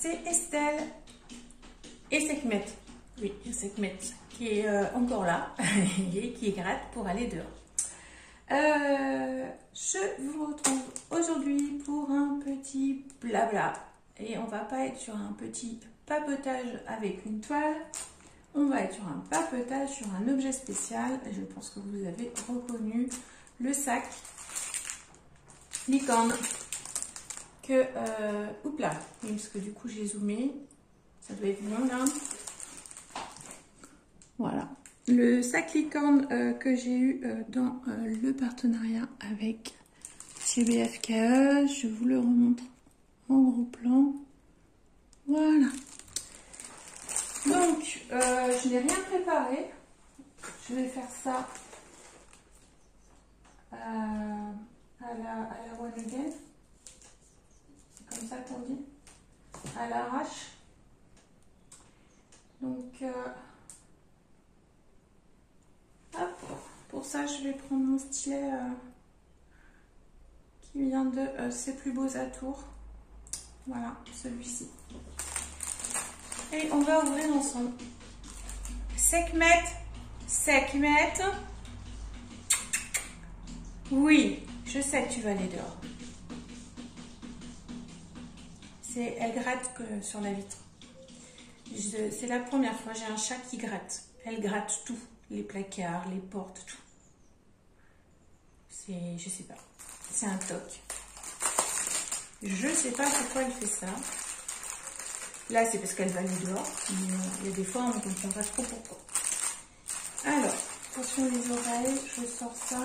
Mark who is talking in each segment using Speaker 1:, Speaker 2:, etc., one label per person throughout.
Speaker 1: c'est Estelle et Sekhmet. Oui, Sekhmet qui est encore là et qui gratte pour aller dehors. Je vous retrouve aujourd'hui pour un petit blabla. Et on va pas être sur un petit papotage avec une toile. On va être sur un papotage sur un objet spécial. Je pense que vous avez reconnu le sac licorne. Oups là, oui, parce que du coup j'ai zoomé. Ça doit être bon là. Voilà. Le sac licorne que j'ai eu dans le partenariat avec CBFKE. Je vous le remontre en gros plan. Voilà. Donc, je n'ai rien préparé. Je vais faire ça à la one again. C'est comme ça qu'on dit. À l'arrache. Donc, hop. Pour ça, je vais prendre mon stylet qui vient de Ses plus beaux atours. Voilà, celui-ci. Et on va ouvrir ensemble. Sekhmet. Sekhmet. Oui, je sais que tu vas aller dehors. Elle gratte que sur la vitre. C'est la première fois, j'ai un chat qui gratte. Elle gratte tout. Les placards, les portes, tout. Je sais pas. C'est un toc. Je sais pas pourquoi elle fait ça. Là, c'est parce qu'elle va aller dehors. Mais il y a des fois, on ne comprend pas trop pourquoi. Alors, attention les oreilles, je sors ça.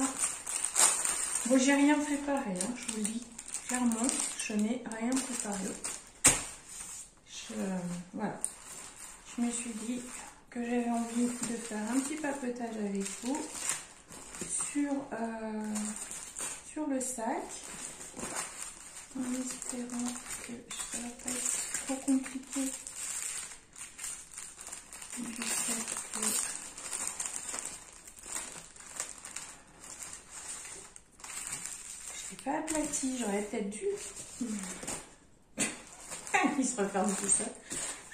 Speaker 1: Bon, j'ai rien préparé, hein, je vous le dis clairement. Je n'ai rien préparé. Voilà. Je me suis dit que j'avais envie de faire un petit papotage avec vous sur le sac. En espérant que ça ne va pas être trop compliqué. Je sais que je l'ai pas aplati, j'aurais peut-être dû. Il se referme tout ça.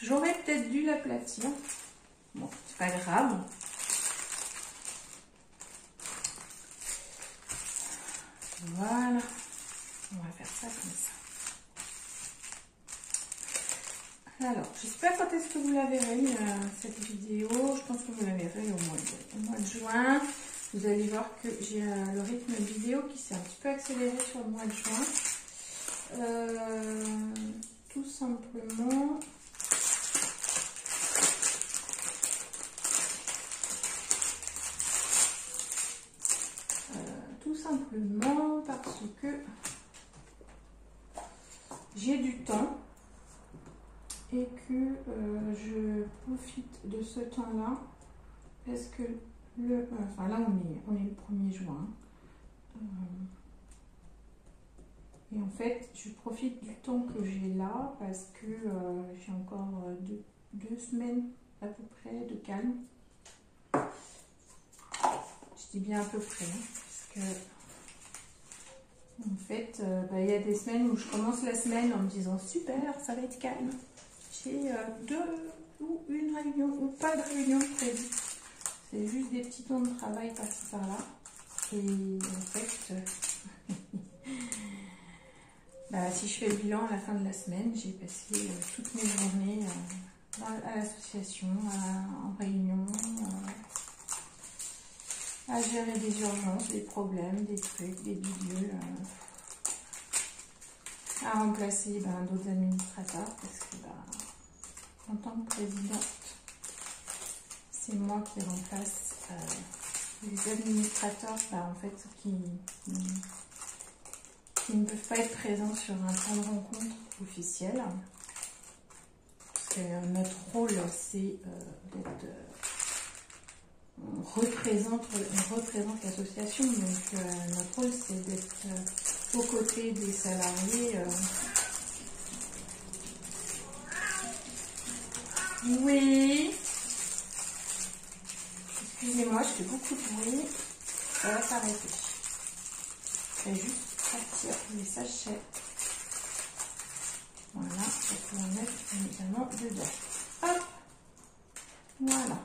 Speaker 1: J'aurais peut-être dû l'aplatir. Bon, c'est pas grave. Voilà. On va faire ça comme ça. Alors, j'espère quand est-ce que vous la verrez, cette vidéo. Je pense que vous la verrez au mois de juin. Vous allez voir que j'ai le rythme vidéo qui s'est un petit peu accéléré sur le mois de juin. Tout simplement. Parce que j'ai du temps et que je profite de ce temps-là parce que enfin là on est le 1er juin et en fait je profite du temps que j'ai là parce que j'ai encore deux semaines à peu près de calme. Je dis bien à peu près parce que en fait, il y a des semaines où je commence la semaine en me disant super, ça va être calme. J'ai ou une réunion ou pas de réunion prévue. C'est juste des petits temps de travail par-ci par-là. Et en fait, si je fais le bilan à la fin de la semaine, j'ai passé toutes mes journées à l'association, en réunion, à gérer des urgences, des problèmes, des trucs, des bidules, à remplacer d'autres administrateurs parce que en tant que présidente, c'est moi qui remplace les administrateurs en fait, qui ne peuvent pas être présents sur un temps de rencontre officiel. Parce que notre rôle, c'est d'être... On représente l'association, donc notre rôle c'est d'être aux côtés des salariés. Oui. Excusez-moi, je fais beaucoup de bruit. Ça va s'arrêter. Je vais juste partir les sachets. Voilà. pour pouvoir mettre évidemment dedans. Hop, voilà.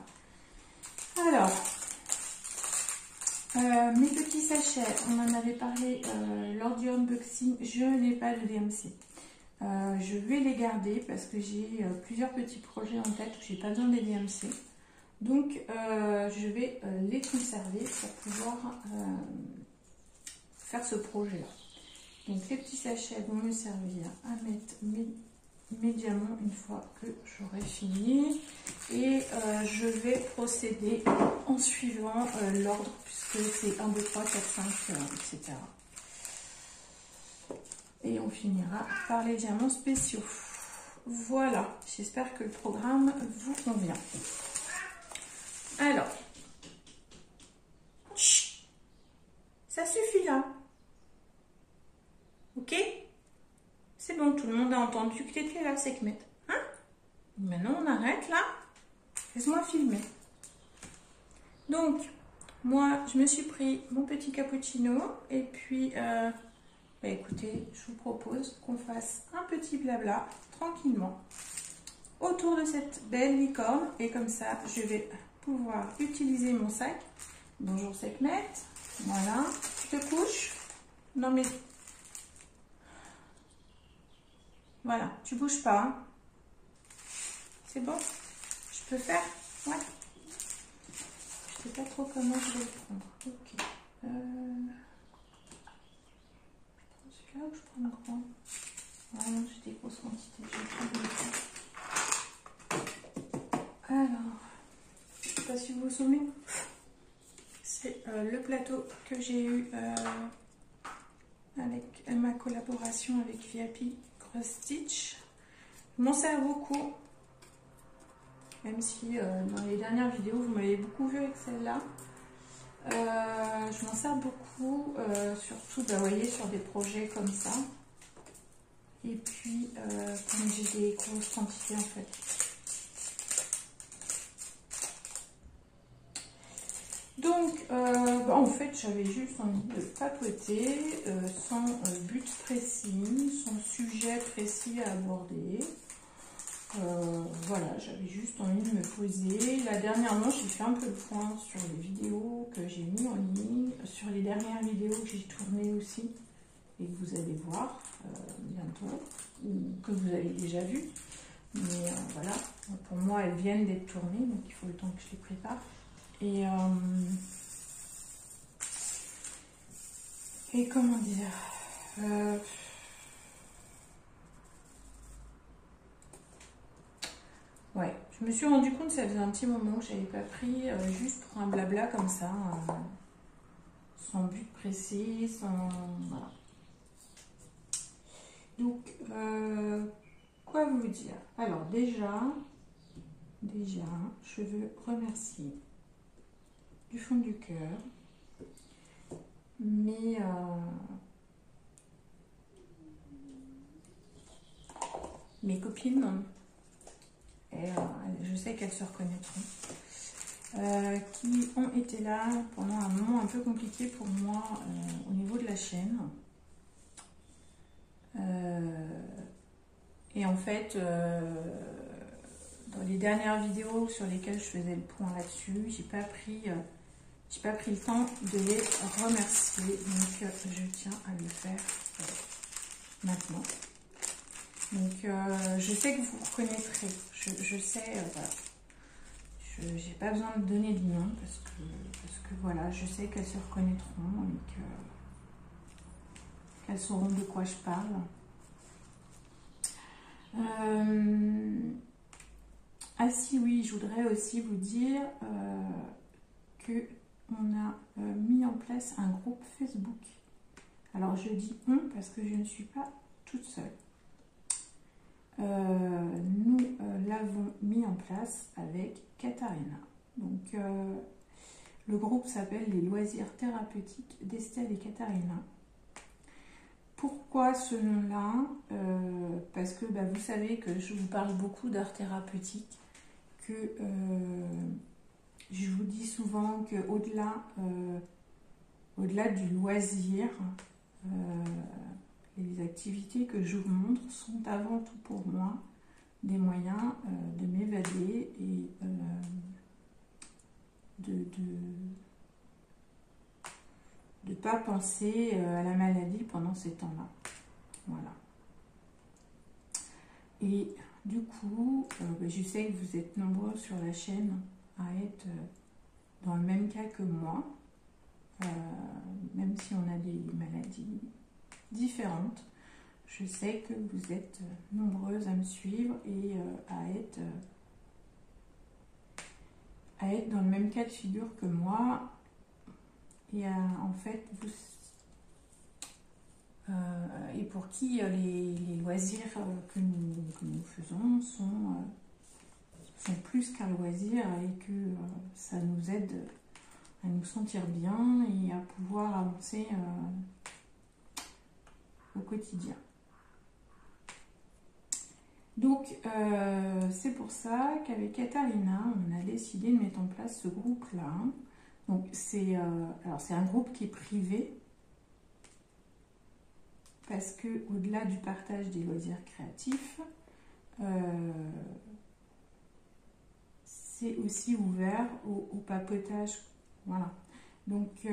Speaker 1: Alors, mes petits sachets, on en avait parlé lors du unboxing, je n'ai pas de DMC. Je vais les garder parce que j'ai plusieurs petits projets en tête où j'ai pas besoin des DMC. Donc, je vais les conserver pour pouvoir faire ce projet-là. Donc, les petits sachets vont me servir à mettre mes diamants une fois que j'aurai fini. Et je vais procéder en suivant l'ordre puisque c'est 1, 2, 3, 4, 5, etc. Et on finira par les diamants spéciaux. Voilà, j'espère que le programme vous convient. Alors, ça suffit là. Ok? C'est bon, tout le monde a entendu que tu étais là, Sekhmet. Hein? Maintenant, on arrête là. Laisse-moi filmer. Donc, moi, je me suis pris mon petit cappuccino. Et puis, bah, écoutez, je vous propose qu'on fasse un petit blabla tranquillement autour de cette belle licorne. Et comme ça, je vais pouvoir utiliser mon sac. Bonjour Sekhmet. Voilà. Tu te couches? Non mais... Voilà, tu bouges pas. Hein. C'est bon? Je peux faire? Ouais. Je sais pas trop comment je vais le prendre. Ok. Je prends celui-là ou je prends le grand? Ah non, j'ai des grosses quantités. Je vais prendre le grand. Alors, je sais pas si vous vous souvenez. C'est le plateau que j'ai eu avec ma collaboration avec VIP Cross Stitch. Je m'en sers beaucoup, même si dans les dernières vidéos vous m'avez beaucoup vu avec celle-là. Je m'en sers beaucoup, surtout vous voyez, sur des projets comme ça. Et puis, comme j'ai des grosses quantités en fait. Donc, bah, en fait, j'avais juste envie de papoter, sans but précis, sans sujet précis à aborder. Voilà, j'avais juste envie de me poser. Là, dernièrement, j'ai fait un peu le point sur les vidéos que j'ai mis en ligne, sur les dernières vidéos que j'ai tournées aussi, et que vous allez voir bientôt, ou que vous avez déjà vues. Mais voilà, pour moi, elles viennent d'être tournées, donc il faut le temps que je les prépare. Et comment dire, ouais, je me suis rendu compte que ça faisait un petit moment que j'avais pas pris juste pour un blabla comme ça, sans but précis, sans... Voilà. Donc, quoi vous dire? Alors déjà, je veux remercier du fond du cœur mes copines, et je sais qu'elles se reconnaîtront, qui ont été là pendant un moment un peu compliqué pour moi au niveau de la chaîne. Et en fait, dans les dernières vidéos sur lesquelles je faisais le point là-dessus, j'ai pas pris le temps de les remercier, donc je tiens à le faire maintenant. Donc je sais que vous reconnaîtrez, je sais, voilà. J'ai pas besoin de donner de nom parce que voilà, je sais qu'elles se reconnaîtront et qu'elles sauront de quoi je parle. Ah si oui, je voudrais aussi vous dire que on a mis en place un groupe Facebook. Alors je dis on parce que je ne suis pas toute seule. Nous l'avons mis en place avec Katharina. Donc le groupe s'appelle les loisirs thérapeutiques d'Estelle et Katharina. Pourquoi ce nom-là? Parce que bah, vous savez que je vous parle beaucoup d'art thérapeutique, que je vous dis souvent qu'au-delà du loisir, les activités que je vous montre sont avant tout pour moi des moyens de m'évader et de ne pas penser à la maladie pendant ces temps-là. Voilà. Et du coup, je sais que vous êtes nombreux sur la chaîne à être dans le même cas que moi, même si on a des maladies différentes. Je sais que vous êtes nombreuses à me suivre et à être dans le même cas de figure que moi. Et en fait, et pour qui les loisirs que nous faisons sont plus qu'un loisir et que ça nous aide à nous sentir bien et à pouvoir avancer au quotidien. Donc, c'est pour ça qu'avec Katharina, on a décidé de mettre en place ce groupe-là. Donc, c'est un groupe qui est privé parce que au-delà du partage des loisirs créatifs, c'est aussi ouvert au papotage. Voilà. Donc,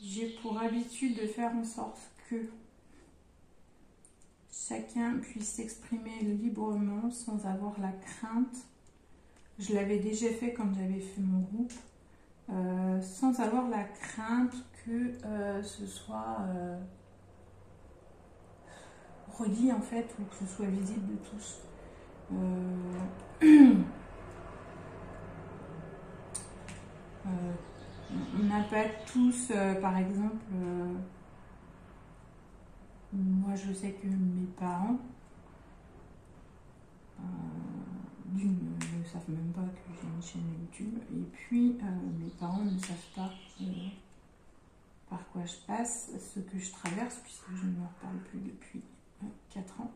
Speaker 1: j'ai pour habitude de faire en sorte que chacun puisse s'exprimer librement sans avoir la crainte. Je l'avais déjà fait quand j'avais fait mon groupe, sans avoir la crainte que ce soit redit en fait ou que ce soit visible de tous. On n'a pas tous, par exemple, moi je sais que mes parents ne savent même pas que j'ai une chaîne YouTube, et puis mes parents ne savent pas par quoi je passe, ce que je traverse, puisque je ne leur parle plus depuis 4 ans.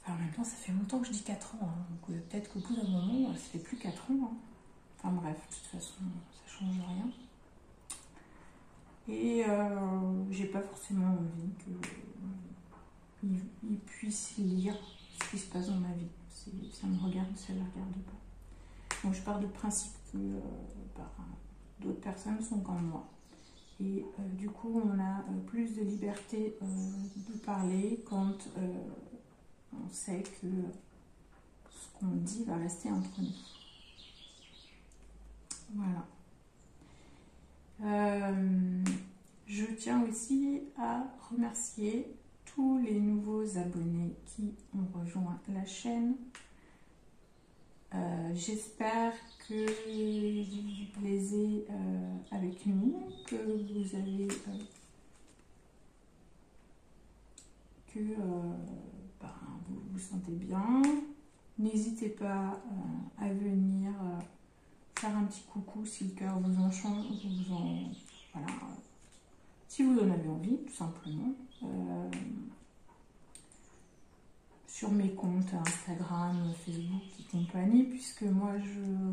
Speaker 1: Enfin, en même temps, ça fait longtemps que je dis 4 ans, hein, donc peut-être qu'au bout d'un moment, ça fait plus 4 ans. Hein. Enfin bref, de toute façon, ça change rien. Et j'ai pas forcément envie qu'ils puissent lire ce qui se passe dans ma vie. Ça me regarde, ça ne les regarde pas. Donc je pars du principe que d'autres personnes sont comme moi. Et du coup, on a plus de liberté de parler quand on sait que ce qu'on dit va rester entre nous. Voilà. Je tiens aussi à remercier tous les nouveaux abonnés qui ont rejoint la chaîne. J'espère que vous vous plaisez avec nous, que vous avez vous vous sentez bien. N'hésitez pas à venir faire un petit coucou si le cœur vous en chante, voilà, si vous en avez envie, tout simplement. Sur mes comptes Instagram, Facebook et compagnie, puisque moi,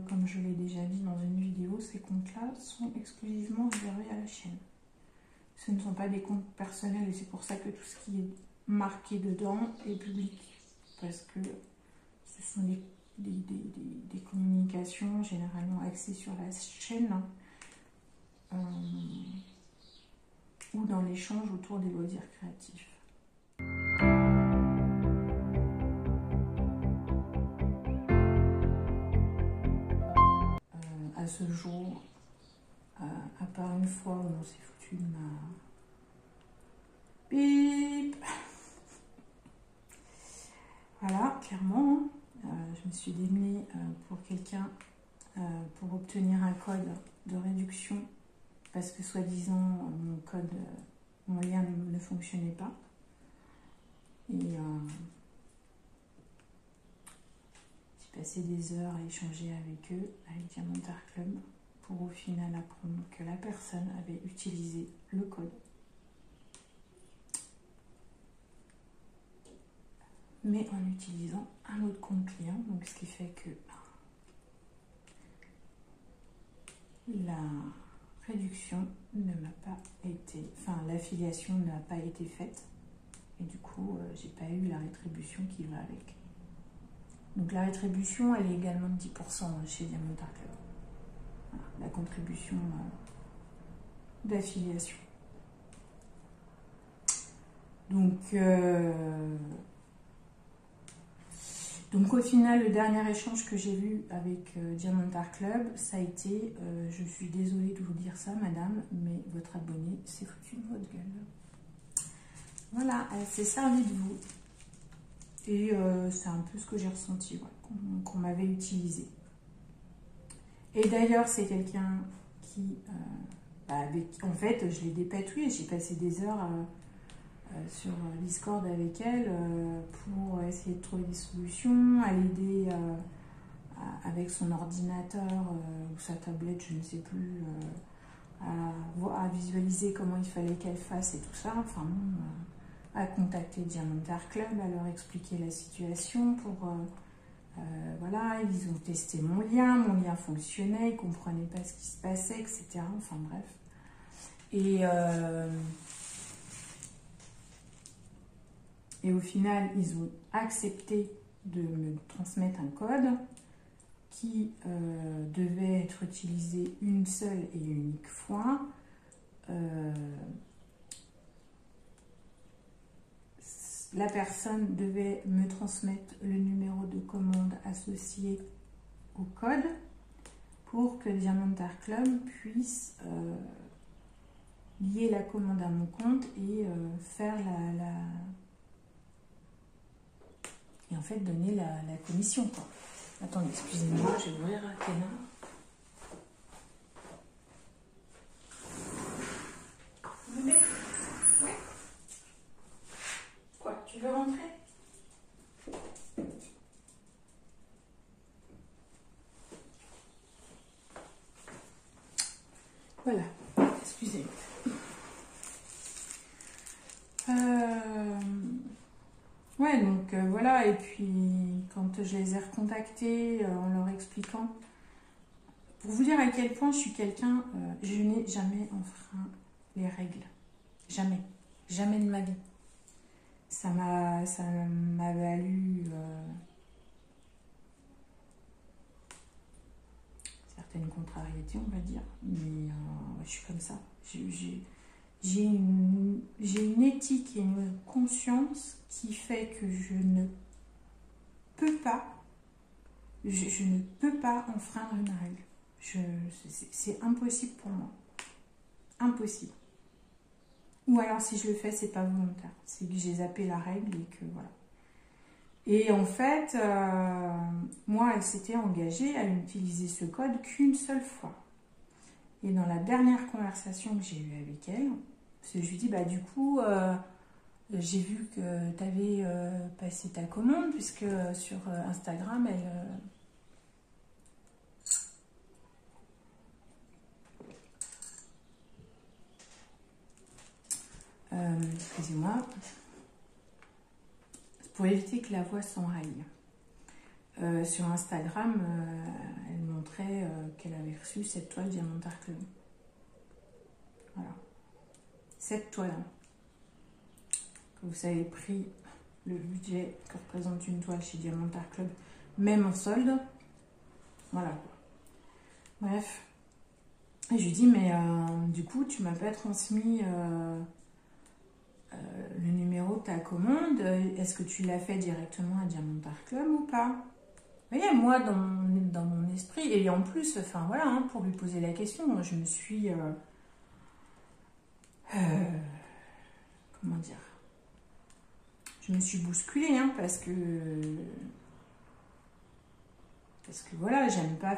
Speaker 1: comme je l'ai déjà dit dans une vidéo, ces comptes-là sont exclusivement réservés à la chaîne. Ce ne sont pas des comptes personnels et c'est pour ça que tout ce qui est marqué dedans est public, parce que ce sont des communications généralement axées sur la chaîne ou dans l'échange autour des loisirs créatifs. À ce jour, à part une fois où on s'est foutu de ma bip, voilà, clairement, je me suis démenée pour quelqu'un pour obtenir un code de réduction parce que soi-disant mon lien ne fonctionnait pas. Et j'ai passé des heures à échanger avec eux, avec Diamantar Club, pour au final apprendre que la personne avait utilisé le code. Mais en utilisant un autre compte client, donc ce qui fait que la réduction ne m'a pas été, enfin l'affiliation n'a pas été faite et du coup j'ai pas eu la rétribution qui va avec. Donc la rétribution elle est également de 10% chez Diamond Art Club. Voilà, la contribution d'affiliation. Donc au final, le dernier échange que j'ai vu avec Diamond Art Club, ça a été je suis désolée de vous dire ça, madame, mais votre abonné s'est foutu de votre gueule. Voilà, elle s'est servie de vous. Et c'est un peu ce que j'ai ressenti, ouais, qu'on m'avait utilisé. Et d'ailleurs, c'est quelqu'un qui, en fait, je l'ai dépatouillée. J'ai passé des heures sur Discord avec elle pour essayer de trouver des solutions, à l'aider avec son ordinateur ou sa tablette, je ne sais plus, à visualiser comment il fallait qu'elle fasse et tout ça. Enfin bon, à contacter Diamond Art Club, à leur expliquer la situation pour... voilà, ils ont testé mon lien fonctionnait, ils ne comprenaient pas ce qui se passait, etc. Enfin bref. Et au final, ils ont accepté de me transmettre un code qui devait être utilisé une seule et unique fois. La personne devait me transmettre le numéro de commande associé au code pour que Diamond Art Club puisse lier la commande à mon compte et faire et en fait donner la commission, quoi. Attendez, excusez-moi, je vais ouvrir un canard. Ouais. Quoi, tu veux rentrer? Voilà, excusez-moi. Ouais, donc voilà, et puis quand je les ai recontactés en leur expliquant, pour vous dire à quel point je suis quelqu'un, je n'ai jamais enfreint les règles. Jamais. Jamais de ma vie. Ça m'a valu certaines contrariétés, on va dire, mais je suis comme ça. J'ai une éthique et une conscience qui fait que je ne peux pas enfreindre une règle. C'est impossible pour moi. Impossible. Ou alors si je le fais, c'est pas volontaire. C'est que j'ai zappé la règle et que voilà. Et en fait, moi, elle s'était engagée à n'utiliser ce code qu'une seule fois. Et dans la dernière conversation que j'ai eue avec elle, parce que je lui dis, bah du coup, j'ai vu que tu avais passé ta commande, puisque sur Instagram, excusez-moi, pour éviter que la voix s'enraye. Sur Instagram, elle montrait qu'elle avait reçu cette toile Diamond Art Club. Voilà. Cette toile. Vous avez pris le budget que représente une toile chez Diamond Art Club, même en solde. Voilà. Bref. Et je lui dis, mais du coup, tu m'as pas transmis le numéro de ta commande. Est-ce que tu l'as fait directement à Diamond Art Club ou pas? Vous voyez, moi, dans mon esprit, et en plus, enfin voilà, hein, pour lui poser la question, je me suis... comment dire? Je me suis bousculée, hein, parce que voilà, j'aime pas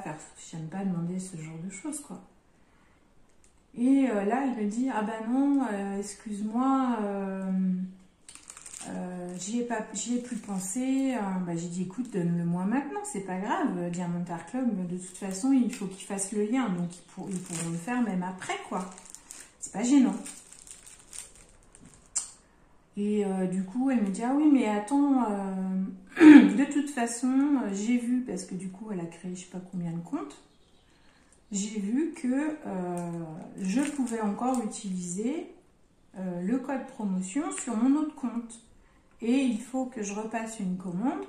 Speaker 1: demander ce genre de choses, quoi. Et là, il me dit, ah ben non, excuse-moi, j'y ai plus pensé. Bah, j'ai dit, écoute, donne-le-moi maintenant, c'est pas grave. Diamond Art Club, de toute façon, il faut qu'ils fassent le lien, donc ils pourront le faire même après, quoi. C'est pas gênant. Et du coup, elle me dit, ah oui, mais attends, de toute façon, j'ai vu, parce que du coup, elle a créé je sais pas combien de comptes. j'ai vu que je pouvais encore utiliser le code promotion sur mon autre compte. Et il faut que je repasse une commande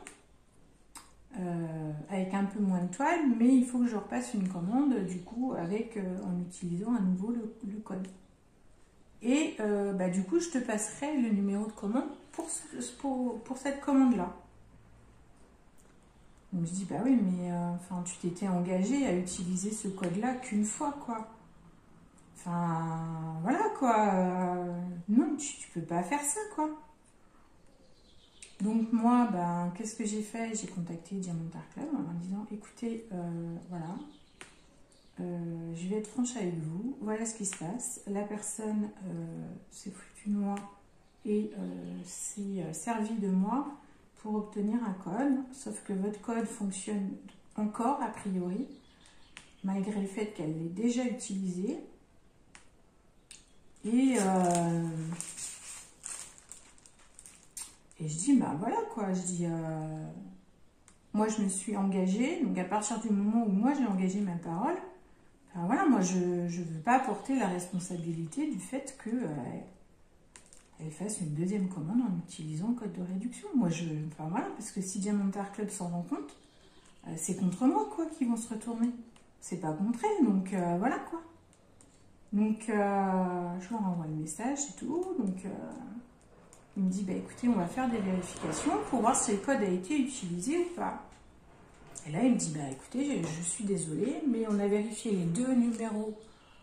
Speaker 1: avec un peu moins de toile, mais il faut que je repasse une commande du coup avec en utilisant à nouveau le code. Et du coup, je te passerai le numéro de commande pour cette commande-là. Donc je dis, bah oui, mais enfin, tu t'étais engagé à utiliser ce code-là qu'une fois, quoi. Enfin, voilà, quoi. Non, tu peux pas faire ça, quoi. Donc moi, ben, qu'est-ce que j'ai fait? J'ai contacté Diamond Art Club en leur disant, écoutez, voilà, je vais être franche avec vous, voilà ce qui se passe. La personne s'est foutue de moi et s'est servie de moi pour obtenir un code, sauf que votre code fonctionne encore a priori, malgré le fait qu'elle l'ait déjà utilisé. Et je dis, bah voilà quoi, je dis, moi je me suis engagée, donc à partir du moment où moi j'ai engagé ma parole, ben voilà, moi je ne veux pas porter la responsabilité du fait que elle fasse une deuxième commande en utilisant le code de réduction. Moi enfin voilà, parce que si Diamond Art Club s'en rend compte, c'est contre moi quoi qu'ils vont se retourner. C'est pas contre elle, donc voilà quoi. Donc je leur envoie le message et tout, donc il me dit, bah écoutez, on va faire des vérifications pour voir si le code a été utilisé ou pas. Et là, il me dit, bah écoutez, je suis désolée, mais on a vérifié les deux numéros,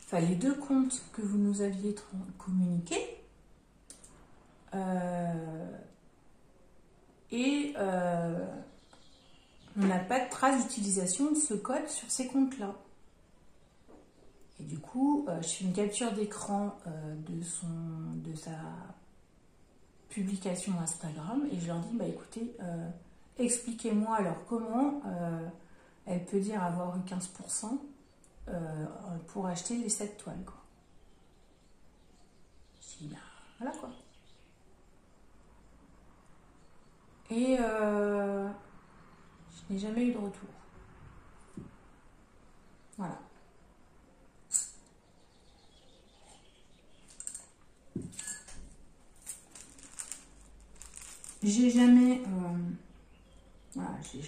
Speaker 1: enfin les deux comptes que vous nous aviez communiqués. On n'a pas de trace d'utilisation de ce code sur ces comptes-là. Et du coup, je fais une capture d'écran de sa publication Instagram et je leur dis, bah écoutez, expliquez-moi alors comment elle peut dire avoir eu 15% pour acheter les 7 toiles, quoi. Je dis, bah voilà quoi. Et je n'ai jamais eu de retour. Voilà. J'ai jamais, voilà, je l'ai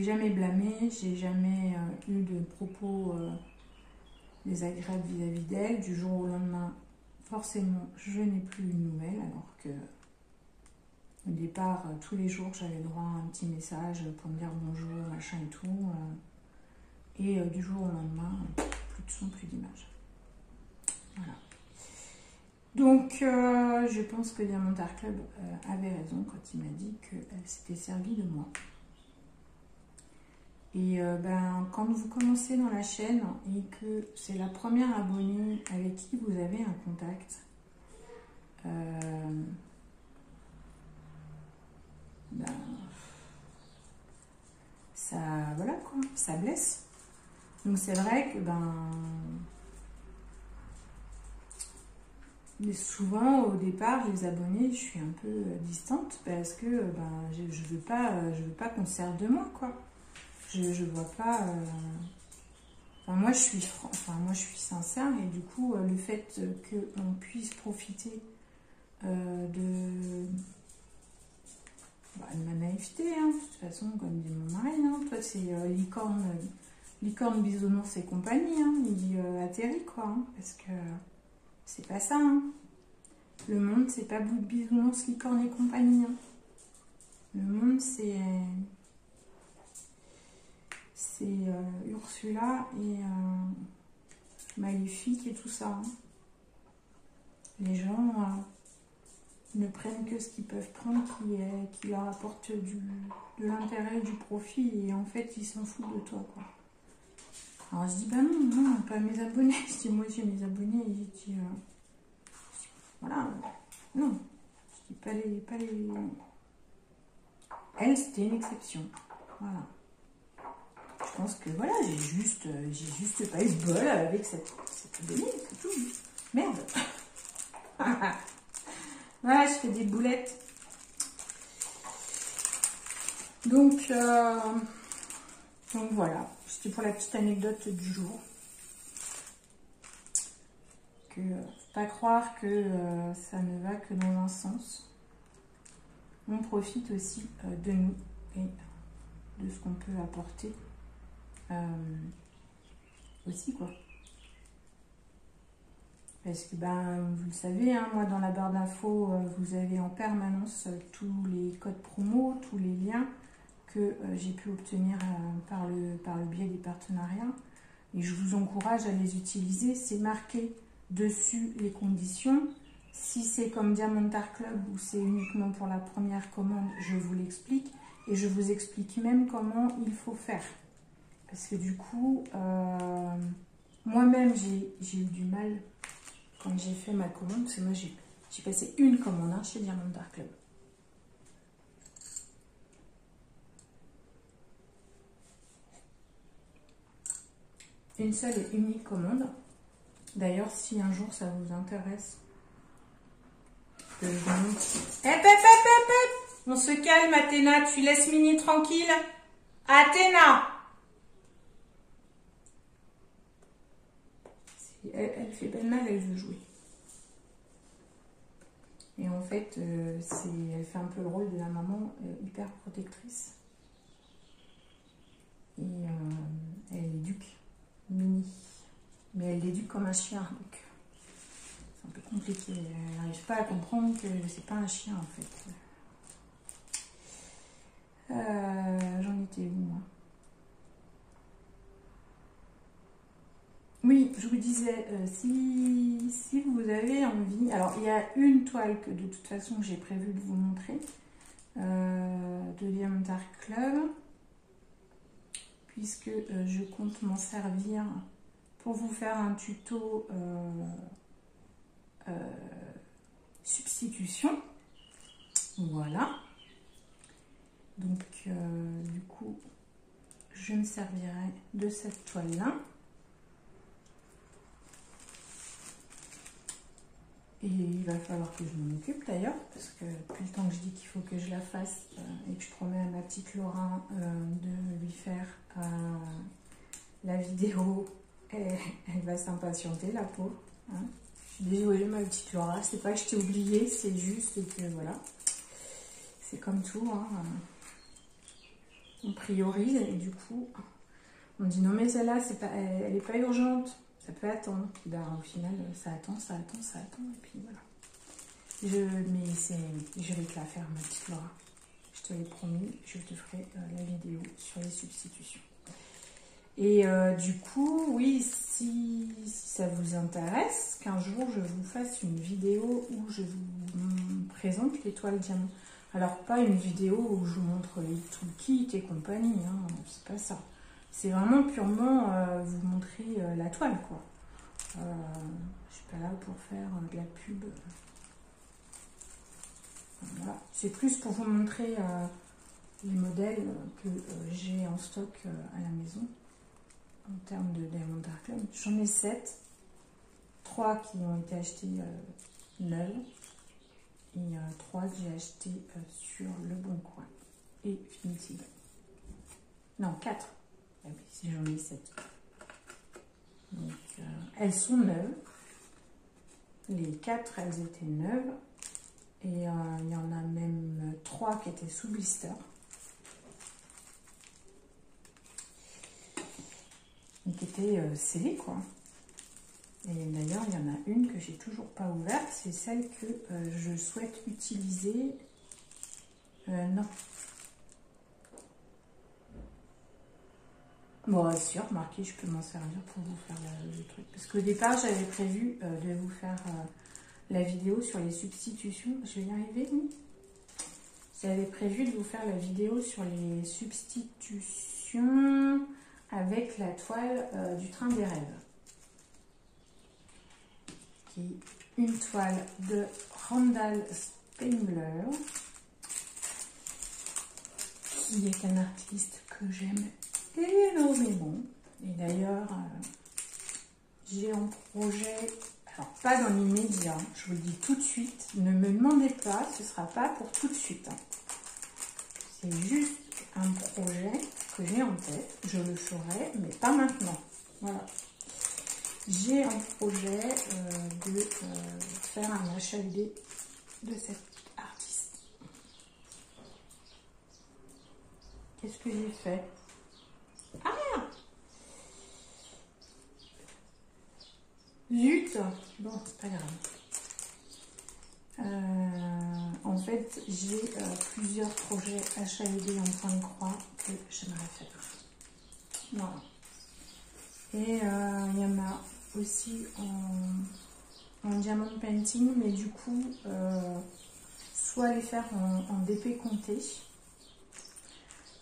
Speaker 1: jamais blâmé, j'ai jamais eu de propos désagréables vis-à-vis d'elle. Du jour au lendemain, forcément, je n'ai plus eu de nouvelles, alors que au départ, tous les jours, j'avais droit à un petit message pour me dire bonjour, machin et tout. Et du jour au lendemain, plus de son, plus d'image. Voilà. Donc, je pense que Diamond Art Club avait raison quand il m'a dit qu'elle s'était servie de moi. Et quand vous commencez dans la chaîne et que c'est la première abonnée avec qui vous avez un contact, ça, voilà quoi, ça blesse. Donc c'est vrai que mais souvent au départ les abonnés, je suis un peu distante parce que je veux pas qu'on se serve de moi quoi. Je vois pas. Moi je suis sincère et du coup le fait qu'on puisse profiter de ma naïveté, hein, de toute façon, comme dit mon mari, hein, toi c'est licorne, bisounours et compagnie, hein, il dit atterri quoi, hein, parce que c'est pas ça. Hein. Le monde c'est pas bisounours, licorne et compagnie. Hein. Le monde c'est Ursula et Maléfique et tout ça. Hein. Les gens ne prennent que ce qu'ils peuvent prendre qui leur apporte de l'intérêt, du profit et en fait ils s'en foutent de toi quoi. Alors je dis bah non, pas mes abonnés. Je dis moi j'ai mes abonnés et je dis voilà, non. Je dis pas les... Elle c'était une exception. Voilà. Je pense que voilà, j'ai juste pas eu de bol avec cette abonnée, c'est tout. Merde. Voilà, je fais des boulettes. Donc, Donc voilà, c'était pour la petite anecdote du jour. Que faut pas croire que ça ne va que dans un sens. On profite aussi de nous et de ce qu'on peut apporter aussi, quoi. Parce que, vous le savez, hein, moi dans la barre d'infos, vous avez en permanence tous les codes promo, tous les liens que j'ai pu obtenir par le biais des partenariats. Et je vous encourage à les utiliser. C'est marqué dessus les conditions. Si c'est comme Diamond Art Club ou c'est uniquement pour la première commande, je vous l'explique. Et je vous explique même comment il faut faire. Parce que du coup, moi-même, j'ai eu du mal quand j'ai fait ma commande. Parce que moi, j'ai passé une commande chez Diamond Art Club. Une seule et unique commande. D'ailleurs, si un jour ça vous intéresse, que je vous montre. On se calme, Athéna. Tu laisses Mini tranquille. Athéna! Elle fait belle mal, elle veut jouer. Et en fait, elle fait un peu le rôle de la maman hyper protectrice. Et elle éduque Mini. Mais elle l'éduque comme un chien. Donc c'est un peu compliqué. Elle n'arrive pas à comprendre que c'est pas un chien en fait. J'en étais où moi? Oui, je vous disais, si vous avez envie... Alors, il y a une toile que de toute façon j'ai prévu de vous montrer. De Diamond Art Club. Puisque je compte m'en servir pour vous faire un tuto substitution. Voilà. Donc, du coup, je me servirai de cette toile-là. Et il va falloir que je m'en occupe d'ailleurs, parce que depuis le temps que je dis qu'il faut que je la fasse, et que je promets à ma petite Laura de lui faire la vidéo, elle va s'impatienter, la pauvre. Hein. Je suis désolée, ma petite Laura, c'est pas que je t'ai oublié, c'est juste que voilà, c'est comme tout, hein. On priorise et du coup, on dit non mais celle-là, elle n'est pas urgente. Ça peut attendre. Au final, ça attend. Et puis voilà. Je vais te la faire, ma petite Laura. Je te l'ai promis. Je te ferai la vidéo sur les substitutions. Et du coup, oui, si ça vous intéresse, qu'un jour je vous fasse une vidéo où je vous présente l'étoile diamant. Alors, pas une vidéo où je vous montre les toolkits et compagnie. Hein, c'est pas ça. C'est vraiment purement vous montrer la toile, quoi. Je suis pas là pour faire de la pub. Voilà. C'est plus pour vous montrer les modèles que j'ai en stock à la maison en termes de Diamond Art Club. J'en ai 7. 3 qui ont été achetés neufs et 3 que j'ai achetés sur Le Bon Coin et Vinted. Non, 4. Ah oui, si j'en ai 7. Donc, elles sont neuves. Les 4, elles étaient neuves. Et il y en a même 3 qui étaient sous blister. Et qui étaient scellées, quoi. Et d'ailleurs, il y en a une que j'ai toujours pas ouverte. C'est celle que je souhaite utiliser. Non. Bon, sûr, remarquez, je peux m'en servir pour vous faire le truc. Parce qu'au départ, j'avais prévu de vous faire la vidéo sur les substitutions. Je vais y arriver, oui. J'avais prévu de vous faire la vidéo sur les substitutions avec la toile du Train des Rêves. Qui est une toile de Randall Spengler, qui est un artiste que j'aime énormément. Et d'ailleurs, j'ai en projet, alors pas dans l'immédiat, je vous le dis tout de suite, ne me demandez pas, ce ne sera pas pour tout de suite. Hein. C'est juste un projet que j'ai en tête. Je le ferai, mais pas maintenant. Voilà. J'ai un projet de faire un HLD de cette artiste. Qu'est-ce que j'ai fait? Ah! Zut! Bon, c'est pas grave. En fait, j'ai plusieurs projets HLD en point de croix que j'aimerais faire. Voilà. Et il y en a aussi en diamond painting, mais du coup, soit les faire en DP compté,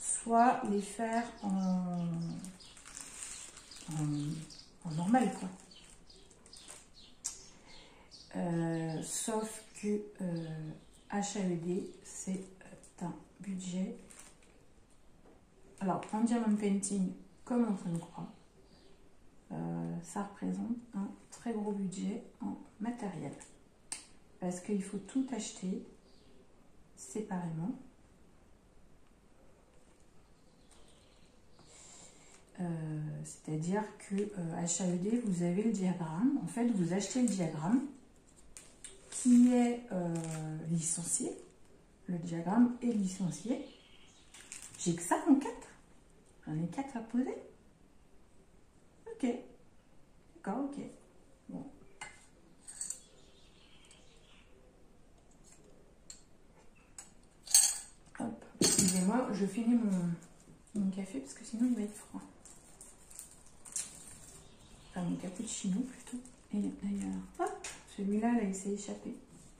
Speaker 1: soit les faire en normal, quoi. Sauf que HLD, c'est un budget. Alors, en diamond painting, comme en point de croix, ça représente un très gros budget en matériel. Parce qu'il faut tout acheter séparément. C'est-à-dire que HLD, vous avez le diagramme. En fait, vous achetez le diagramme qui est licencié. Le diagramme est licencié. J'ai que ça en 4. J'en ai 4 à poser. Ok. D'accord, ok. Bon. Hop. Excusez-moi, je finis mon café parce que sinon il va être froid. Enfin, mon cappuccino plutôt. Et d'ailleurs, hop, celui-là, là, il s'est échappé.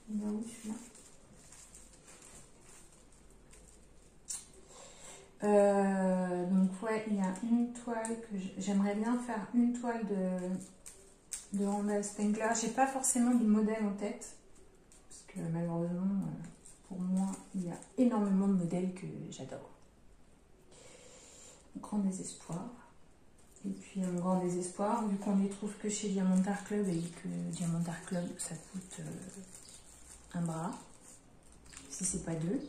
Speaker 1: Il va où celui-là? Donc ouais, il y a une toile que j'aimerais bien faire, une toile de Randall Spengler. J'ai pas forcément de modèle en tête parce que malheureusement pour moi il y a énormément de modèles que j'adore. Grand désespoir. Et puis un grand désespoir vu qu'on les trouve que chez Diamond Art Club et que Diamond Art Club ça coûte un bras si c'est pas deux.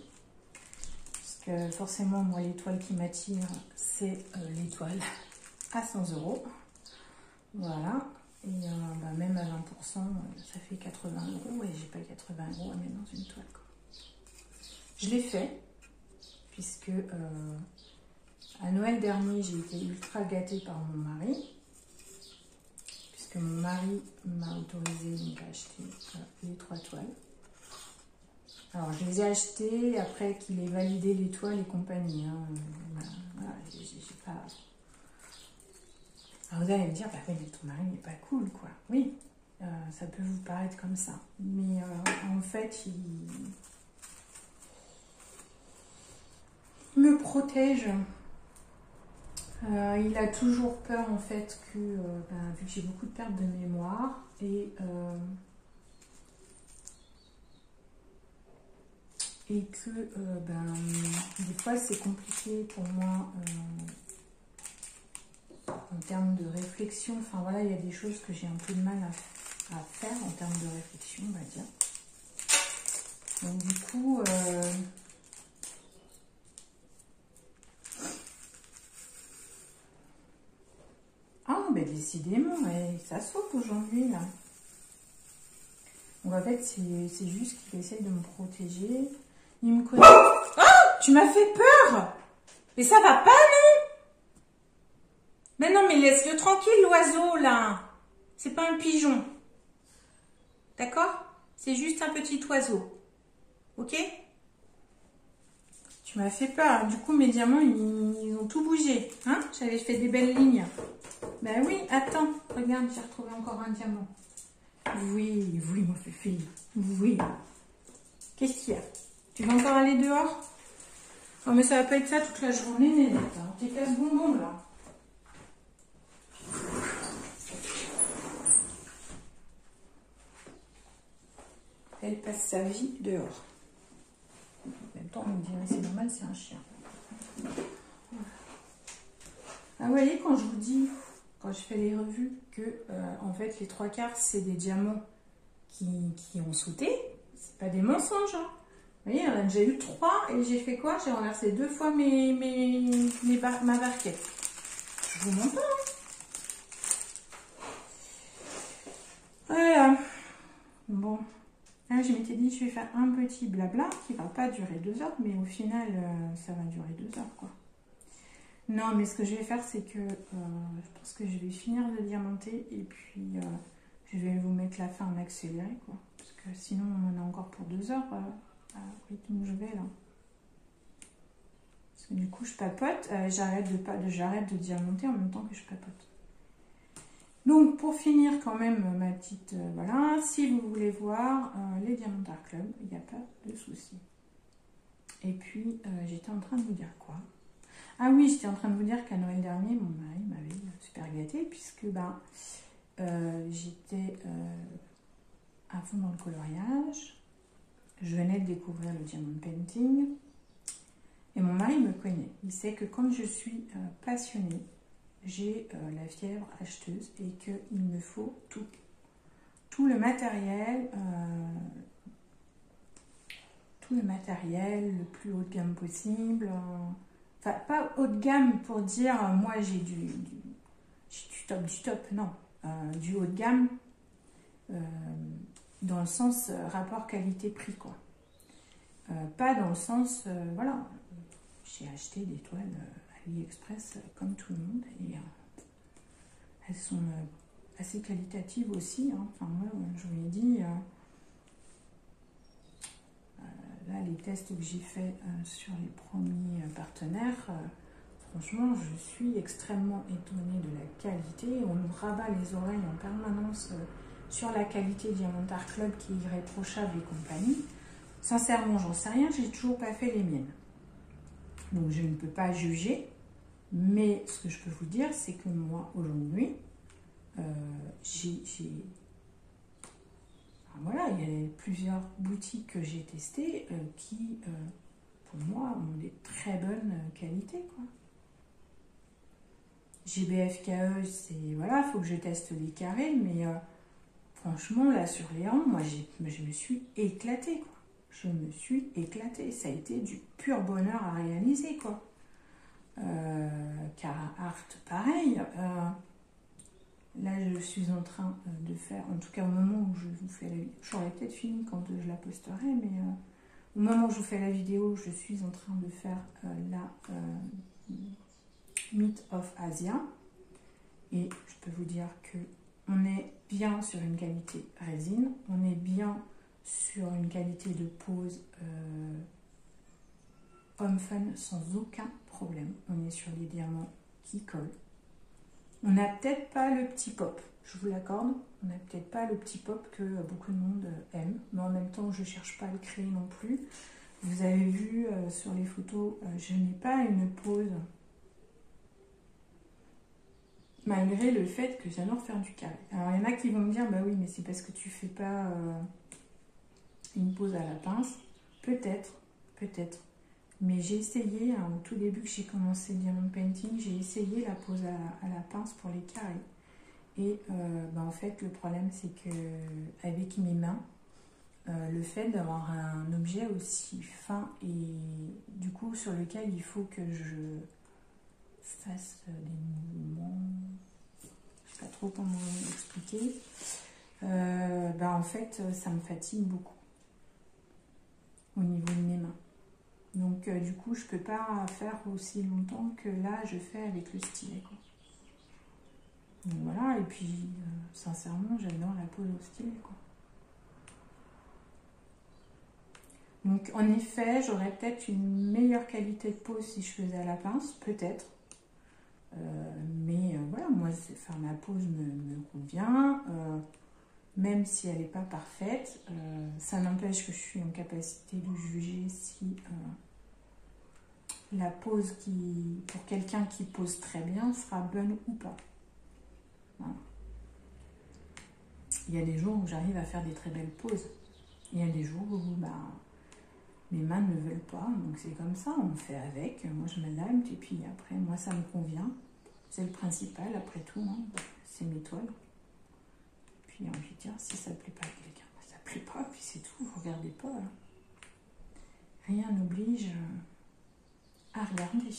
Speaker 1: Forcément, moi, l'étoile qui m'attire, c'est l'étoile à 100 €. Voilà. Et bah, même à 20%, ça fait 80 €. Et j'ai pas 80 € à mettre dans une toile, quoi. Je l'ai fait, puisque à Noël dernier, j'ai été ultra gâtée par mon mari. Puisque mon mari m'a autorisé donc, à acheter les 3 toiles. Alors, je les ai achetés après qu'il ait validé l'étoile et compagnie. Hein. Voilà, j'ai pas... Alors, vous allez me dire, bah oui, mais ton mari n'est pas cool, quoi. Oui, ça peut vous paraître comme ça. Mais en fait, il me protège. Il a toujours peur, en fait, que, vu que j'ai beaucoup de pertes de mémoire, et que des fois c'est compliqué pour moi en termes de réflexion. Enfin voilà, il y a des choses que j'ai un peu de mal à faire en termes de réflexion, on va dire. Donc du coup, ah ben décidément, ça saute aujourd'hui là. Donc en fait c'est juste qu'il essaie de me protéger. Il me connaît. Oh, tu m'as fait peur. Mais ça va pas, non? Mais non, mais laisse-le tranquille, l'oiseau, là. C'est pas un pigeon. D'accord? C'est juste un petit oiseau. Ok? Tu m'as fait peur. Du coup, mes diamants, ils ont tout bougé. Hein? J'avais fait des belles lignes. Ben oui, attends. Regarde, j'ai retrouvé encore un diamant. Oui, oui, mon fille. Oui. Qu'est-ce qu'il y a? Tu vas encore aller dehors? Oh, mais ça va pas être ça toute la journée, Nénette. Hein. T'es casse-bonbon, là. Elle passe sa vie dehors. En même temps, on me dirait c'est normal, c'est un chien. Ah, vous voyez, quand je vous dis, quand je fais les revues, que en fait, les 3/4, c'est des diamants qui ont sauté. C'est pas des mensonges, hein. Vous voyez, on a déjà eu 3 et j'ai fait quoi? J'ai renversé 2 fois ma barquette. Je vous montre pas. Voilà. Bon. Là, je m'étais dit, je vais faire un petit blabla qui va pas durer 2 heures, mais au final, ça va durer 2 heures, quoi. Non, mais ce que je vais faire, c'est que je pense que je vais finir de diamanter et puis je vais vous mettre la fin en accéléré, quoi. Parce que sinon, on en a encore pour 2 heures à rythme où je vais, là. Parce que du coup, je papote, j'arrête de diamanter en même temps que je papote. Donc, pour finir quand même ma petite... voilà, si vous voulez voir les Diamant Art Club, il n'y a pas de souci. Et puis, j'étais en train de vous dire quoi? Ah oui, j'étais en train de vous dire qu'à Noël dernier, mon mari m'avait super gâtée puisque j'étais à fond dans le coloriage. Je venais de découvrir le diamond painting. Et mon mari me connaît. Il sait que quand je suis passionnée, j'ai la fièvre acheteuse et qu'il me faut tout. Tout le matériel, le plus haut de gamme possible. Enfin, pas haut de gamme pour dire moi j'ai du top, non. Du haut de gamme dans le sens rapport qualité-prix, quoi. Pas dans le sens, voilà, j'ai acheté des toiles AliExpress comme tout le monde et elles sont assez qualitatives aussi, hein. Enfin, moi, je vous l'ai dit, là, les tests que j'ai fait sur les premiers partenaires, franchement, je suis extrêmement étonnée de la qualité. On nous rabat les oreilles en permanence sur la qualité Diamant Art Club qui est irréprochable et compagnie. Sincèrement, j'en sais rien, j'ai toujours pas fait les miennes. Donc, je ne peux pas juger. Mais ce que je peux vous dire, c'est que moi, aujourd'hui, voilà, il y a plusieurs boutiques que j'ai testées qui, pour moi, ont des très bonnes qualités, quoi. GBFKE, c'est, voilà, il faut que je teste les carrés, mais franchement, là, sur les rangs, moi, je me suis éclatée, quoi. Je me suis éclatée. Ça a été du pur bonheur à réaliser, quoi. Cara Art, pareil. Là, je suis en train de faire, en tout cas au moment où je vous fais la vidéo, j'aurais peut-être fini quand je la posterai, mais au moment où je vous fais la vidéo, je suis en train de faire la Myth of Asia. Et je peux vous dire que on est bien sur une qualité résine, on est bien sur une qualité de pose homme fun sans aucun problème. On est sur des diamants qui collent. On n'a peut-être pas le petit pop, je vous l'accorde. On n'a peut-être pas le petit pop que beaucoup de monde aime. Mais en même temps, je ne cherche pas à le créer non plus. Vous avez vu sur les photos, je n'ai pas une pose. Malgré le fait que j'adore faire du carré. Alors, il y en a qui vont me dire, bah oui, mais c'est parce que tu ne fais pas une pose à la pince. Peut-être, peut-être. Mais j'ai essayé, hein, au tout début que j'ai commencé le diamond painting, j'ai essayé la pose à la pince pour les carrés. Et en fait, le problème, c'est que avec mes mains, le fait d'avoir un objet aussi fin et du coup sur lequel il faut que je fasse des mouvements, je sais pas trop comment expliquer, en fait, ça me fatigue beaucoup au niveau de mes mains. Donc du coup, je peux pas faire aussi longtemps que là, je fais avec le stylet, quoi. Donc voilà, et puis sincèrement, j'adore la pose au stylet, quoi. Donc en effet, j'aurais peut-être une meilleure qualité de pose si je faisais à la pince, peut-être. Mais voilà, moi, faire ma pose me convient. Même si elle n'est pas parfaite, ça n'empêche que je suis en capacité de juger si la pose pour quelqu'un qui pose très bien sera bonne ou pas. Voilà. Il y a des jours où j'arrive à faire des très belles poses. Il y a des jours où mes mains ne veulent pas, donc c'est comme ça, on fait avec. Moi je m'adapte et puis après, moi ça me convient. C'est le principal, après tout, hein. C'est mes toiles. Puis j'ai envie de dire, si ça ne plaît pas à quelqu'un, ça ne plaît pas, puis c'est tout, vous regardez pas. Hein. rien n'oblige à regarder.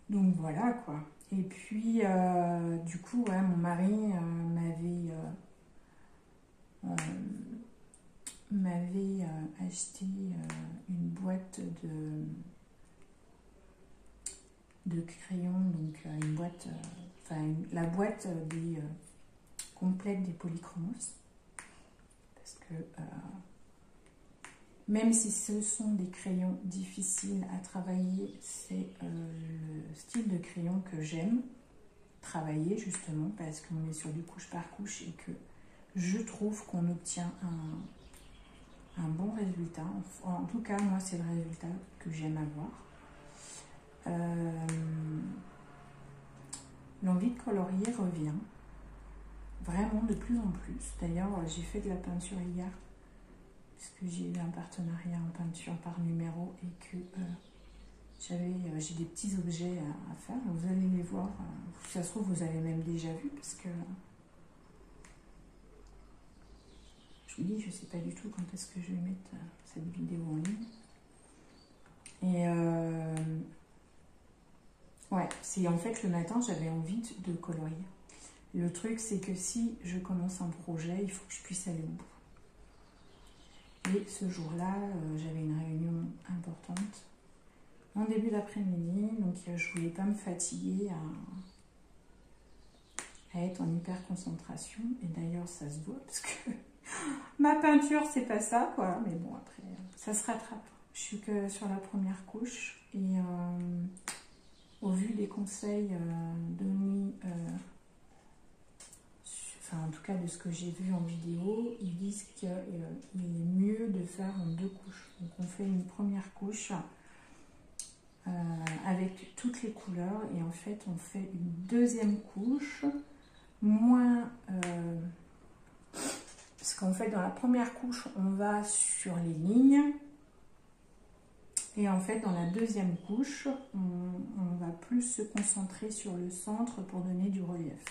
Speaker 1: Donc voilà quoi. Et puis du coup, ouais, mon mari m'avait acheté une boîte de crayons, donc une boîte, la boîte complète des polychromos, parce que même si ce sont des crayons difficiles à travailler, c'est le style de crayon que j'aime travailler, justement parce qu'on est sur du couche par couche et que je trouve qu'on obtient un bon résultat. En tout cas, moi, c'est le résultat que j'aime avoir. L'envie de colorier revient vraiment de plus en plus. D'ailleurs, j'ai fait de la peinture hier parce que j'ai eu un partenariat en peinture par numéro et que j'ai des petits objets à faire. Vous allez les voir. Si ça se trouve, vous avez même déjà vu parce que je vous dis, je ne sais pas du tout quand est-ce que je vais mettre cette vidéo en ligne. Et ouais, c'est en fait le matin, j'avais envie de colorier. Le truc, c'est que si je commence un projet, il faut que je puisse aller au bout. Et ce jour-là, j'avais une réunion importante en début d'après-midi, donc je ne voulais pas me fatiguer à être en hyper concentration. Et d'ailleurs, ça se voit parce que ma peinture, c'est pas ça, quoi. Mais bon, après, ça se rattrape. Je suis que sur la première couche et au vu des conseils donnés, en tout cas de ce que j'ai vu en vidéo, ils disent qu'il est mieux de faire en 2 couches. Donc on fait une première couche avec toutes les couleurs et en fait on fait une deuxième couche moins... parce qu'en fait dans la première couche on va sur les lignes et en fait dans la deuxième couche on va plus se concentrer sur le centre pour donner du relief.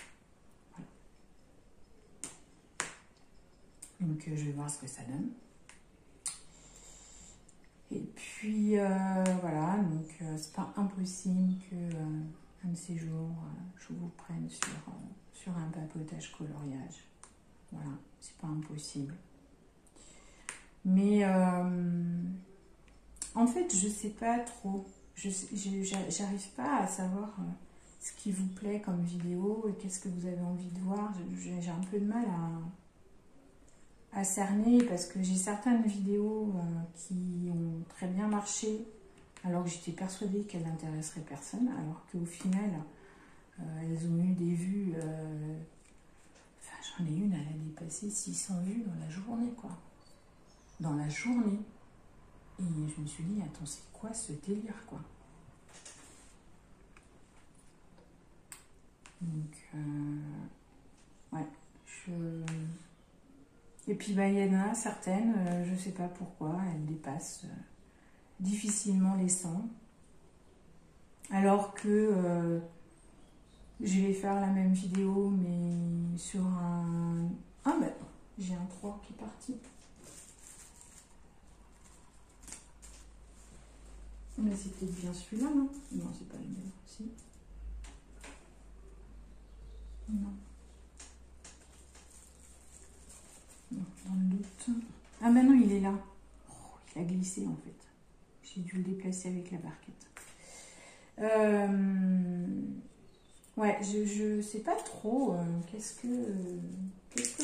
Speaker 1: Donc je vais voir ce que ça donne. Et puis voilà, donc c'est pas impossible que un de ces jours je vous prenne sur un papotage coloriage. Voilà, c'est pas impossible. Mais en fait je sais pas trop. J'arrive pas à savoir ce qui vous plaît comme vidéo et qu'est-ce que vous avez envie de voir. J'ai un peu de mal à cerner parce que j'ai certaines vidéos qui ont très bien marché alors que j'étais persuadée qu'elles n'intéresseraient personne, alors qu'au final elles ont eu des vues, j'en ai une, elle a dépassé 600 vues dans la journée, quoi, dans la journée, et je me suis dit attends, c'est quoi ce délire, quoi. Donc ouais, et puis bah, il y en a certaines, je ne sais pas pourquoi, elles dépassent difficilement les 100. Alors que je vais faire la même vidéo, mais sur un... Ah ben, j'ai un 3 qui est parti. Mais c'est peut-être bien celui-là, non? Non, c'est pas le même. Si. Non. Non, dans le doute. Ah ben non, il est là. Oh, il a glissé en fait. J'ai dû le déplacer avec la barquette. Ouais, je sais pas trop. Qu'est-ce que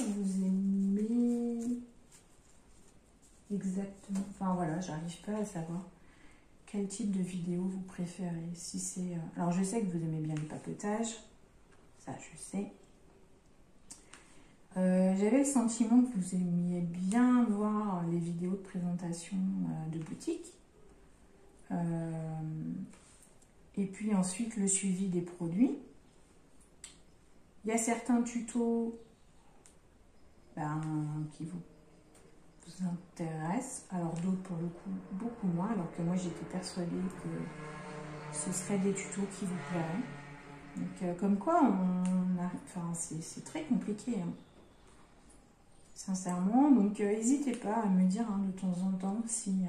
Speaker 1: vous aimez exactement? Enfin voilà, j'arrive pas à savoir quel type de vidéo vous préférez. Si c'est, alors je sais que vous aimez bien le papotage, ça je sais. J'avais le sentiment que vous aimiez bien voir les vidéos de présentation de boutique. Et puis ensuite le suivi des produits. Il y a certains tutos qui vous intéressent, alors d'autres pour le coup beaucoup moins, alors que moi j'étais persuadée que ce seraient des tutos qui vous plairaient. Donc comme quoi on arrive, enfin c'est très compliqué, hein. sincèrement. Donc, n'hésitez pas à me dire de temps en temps si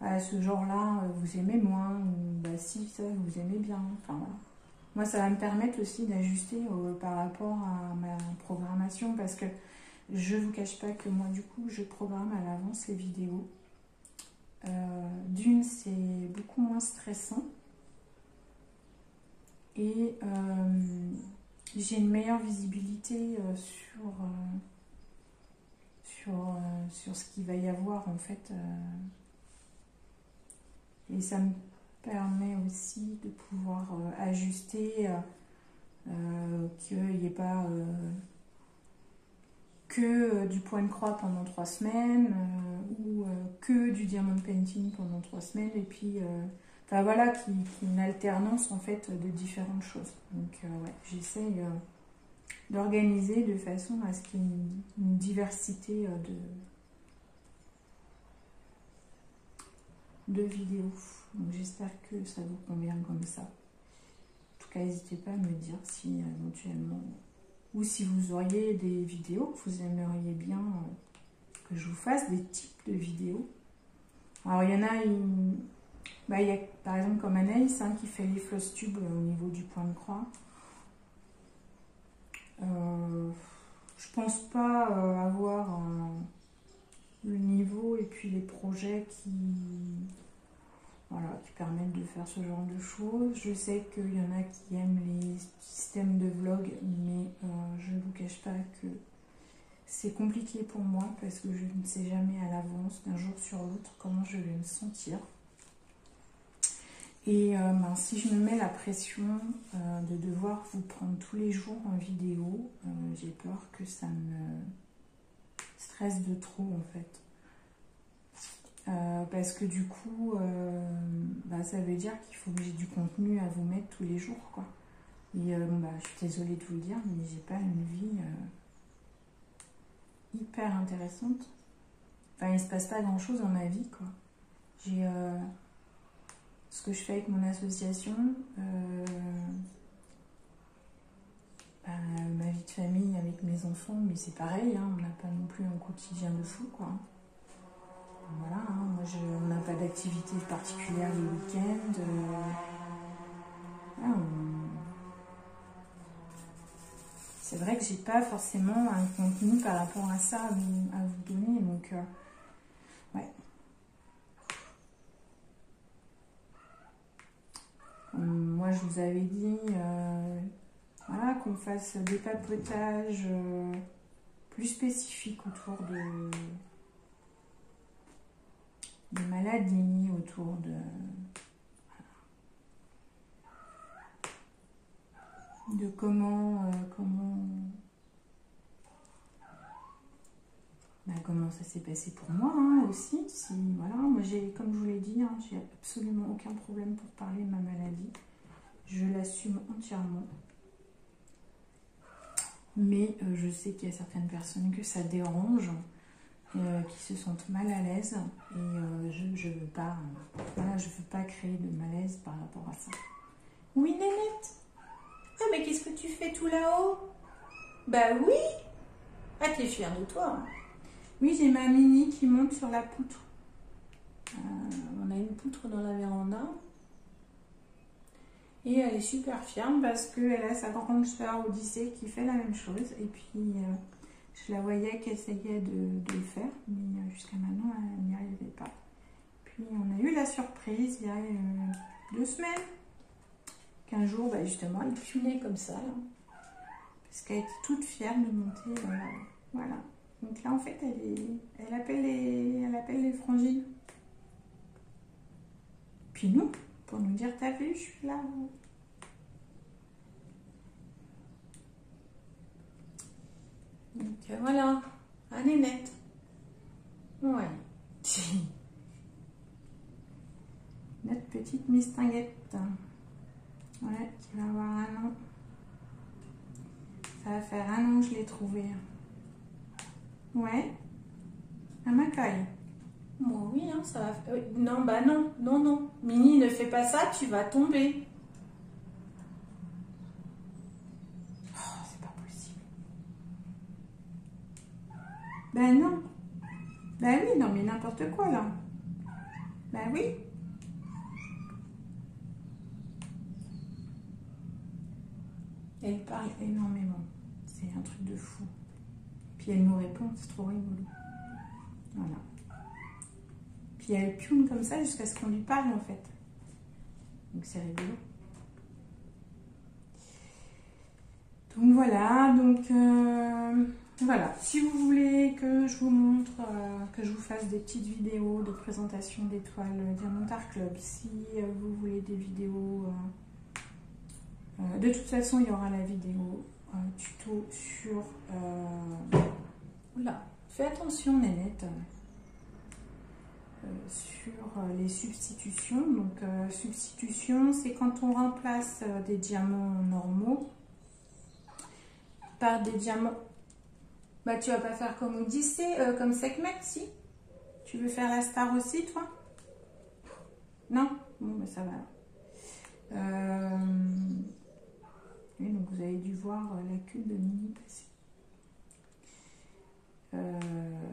Speaker 1: ce genre-là, vous aimez moins, ou si ça, vous aimez bien. Enfin, voilà. Moi, ça va me permettre aussi d'ajuster par rapport à ma programmation, parce que je vous cache pas que moi, du coup, je programme à l'avance les vidéos. D'une, c'est beaucoup moins stressant. Et j'ai une meilleure visibilité sur ce qu'il va y avoir, en fait. Et ça me permet aussi de pouvoir ajuster, qu'il n'y ait pas que du point de croix pendant 3 semaines, ou que du diamond painting pendant 3 semaines, et puis enfin voilà, qu'il y ait une alternance en fait de différentes choses. Donc ouais, j'essaye d'organiser de façon à ce qu'il y ait une diversité de vidéos. Donc j'espère que ça vous convient comme ça. En tout cas, n'hésitez pas à me dire si éventuellement, ou si vous auriez des vidéos que vous aimeriez bien que je vous fasse, des types de vidéos. Alors il y en a, il y a par exemple comme Anaïs qui fait les floss tubes au niveau du point de croix. Je pense pas avoir le niveau et puis les projets qui permettent de faire ce genre de choses. Je sais qu'il y en a qui aiment les systèmes de vlog, mais je ne vous cache pas que c'est compliqué pour moi, parce que je ne sais jamais à l'avance, d'un jour sur l'autre, comment je vais me sentir. Et si je me mets la pression de devoir vous prendre tous les jours en vidéo, j'ai peur que ça me stresse de trop, en fait. Parce que du coup, ça veut dire qu'il faut que j'ai du contenu à vous mettre tous les jours, quoi. Et je suis désolée de vous le dire, mais j'ai pas une vie hyper intéressante. Enfin, il se passe pas grand chose dans ma vie, quoi. J'ai ce que je fais avec mon association, ma vie de famille avec mes enfants, mais c'est pareil, on n'a pas non plus un quotidien de fou, quoi. Voilà, moi on n'a pas d'activité particulière les week-ends. C'est vrai que j'ai pas forcément un contenu par rapport à ça à vous donner, donc ouais. Moi je vous avais dit voilà, qu'on fasse des papotages plus spécifiques autour de maladies, autour de comment ça s'est passé pour moi aussi. Voilà, moi comme je vous l'ai dit, j'ai absolument aucun problème pour parler de ma maladie. Je l'assume entièrement. Mais je sais qu'il y a certaines personnes que ça dérange, qui se sentent mal à l'aise, et je veux pas, je veux pas créer de malaise par rapport à ça. Oui, Nénette. Ah, mais qu'est-ce que tu fais tout là-haut? Bah oui. Ah, t'es fière de toi. Oui, j'ai ma Mini qui monte sur la poutre. On a une poutre dans la véranda. Et elle est super fière parce qu'elle a sa grande sœur Odyssée qui fait la même chose. Et puis, je la voyais qu'elle essayait de le faire, mais jusqu'à maintenant, elle n'y arrivait pas. Puis, on a eu la surprise il y a 2 semaines qu'un jour, justement, elle punait comme ça. Là, parce qu'elle était toute fière de monter. Voilà. Donc là, en fait, elle appelle les frangines. Puis nous, pour nous dire, t'as vu, je suis là. Donc voilà, Nénette. Ouais. Notre petite mistinguette. Ouais, qui va avoir 1 an. Ça va faire 1 an que je l'ai trouvée. Ouais. À Macaille. Bon, oui, ça va faire... Non, non. Mini, ne fais pas ça, tu vas tomber. Oh, c'est pas possible. Ben non. Ben oui, non mais n'importe quoi là. Ben oui. Elle parle énormément. C'est un truc de fou. Puis elle nous répond, c'est trop rigolo. Voilà. Puis elle pioune comme ça jusqu'à ce qu'on lui parle en fait. Donc c'est rigolo. Donc voilà, voilà. Si vous voulez que je vous montre, que je vous fasse des petites vidéos de présentation d'étoiles Diamond Art Club, si vous voulez des vidéos, de toute façon il y aura la vidéo tuto sur... Oula, fais attention Nénette. Sur les substitutions. Donc substitution, c'est quand on remplace des diamants normaux par des diamants. Bah tu vas pas faire comme Odyssée, comme Sekhmet, si? Tu veux faire la star aussi, toi? Non? Bon, bah ça va. Oui, donc vous avez dû voir la queue de Mini passer.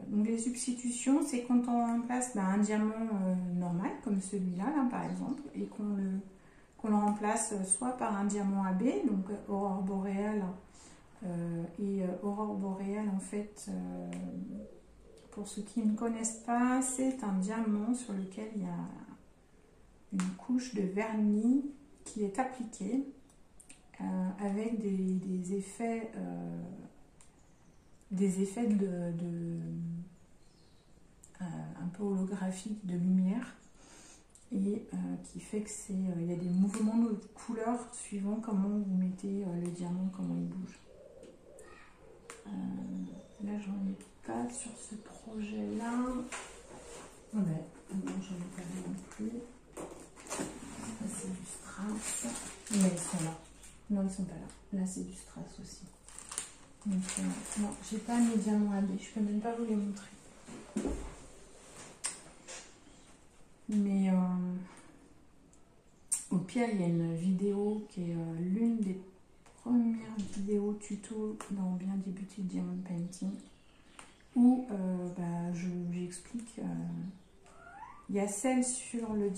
Speaker 1: Donc les substitutions, c'est quand on remplace un diamant normal, comme celui-là, là, par exemple, et qu'on le remplace soit par un diamant AB, donc aurore boréale. Aurore boréale, en fait, pour ceux qui ne connaissent pas, c'est un diamant sur lequel il y a une couche de vernis qui est appliquée avec des effets un peu holographiques de lumière et qui fait que il y a des mouvements de couleurs suivant comment vous mettez le diamant, comment il bouge. Là j'en ai pas sur ce projet là. Ouais, non j'en ai pas non plus. Ça c'est du strass. Mais ils sont là. Non, ils sont pas là. Là c'est du strass aussi. Donc, non, j'ai pas mes diamants AB, je peux même pas vous les montrer. Mais au pire, il y a une vidéo qui est l'une des premières vidéos tuto dans Bien débuter le Diamond Painting où j'explique. Il y a celle sur le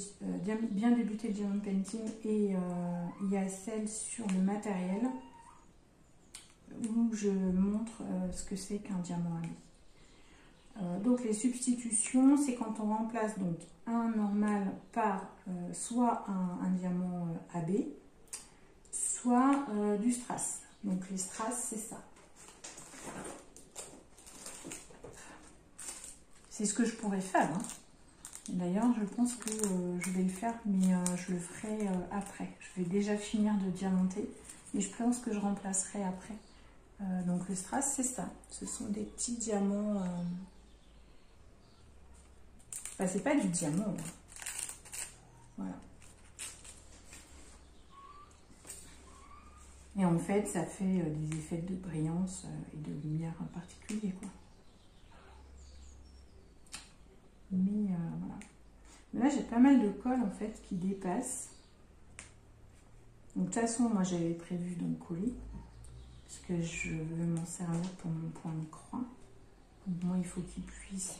Speaker 1: Bien débuter le Diamond Painting et il y a celle sur le matériel où je montre ce que c'est qu'un diamant AB. Donc les substitutions, c'est quand on remplace donc un normal par soit un diamant AB, soit du strass. Donc les strass, c'est ça. C'est ce que je pourrais faire. Hein. D'ailleurs, je pense que je vais le faire, mais je le ferai après. Je vais déjà finir de diamanter, et je pense que je remplacerai après. Donc le strass, c'est ça. Ce sont des petits diamants. Enfin, c'est pas du diamant. Là. Voilà. Et en fait, ça fait des effets de brillance et de lumière en particulier, quoi. Mais voilà. Mais là, j'ai pas mal de colle en fait qui dépasse. Donc de toute façon, moi j'avais prévu de me coller. Parce que je veux m'en servir pour mon point de croix. Donc moi, il faut qu'il puisse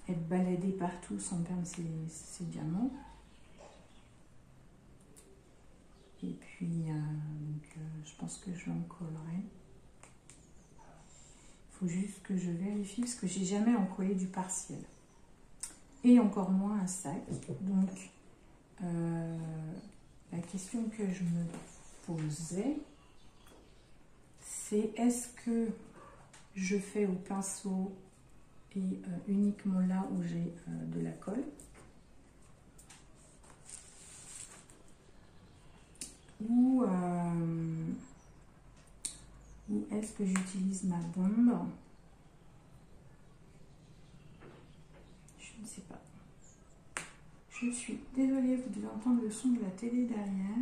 Speaker 1: être baladé partout sans perdre ses diamants. Et puis, je pense que je l'en collerai. Il faut juste que je vérifie parce que j'ai jamais encollé du partiel. Et encore moins un sac. Donc, la question que je me posais, c'est est-ce que je fais au pinceau et uniquement là où j'ai de la colle, ou est-ce que j'utilise ma bombe? Je ne sais pas. Je suis désolée, vous devez entendre le son de la télé derrière.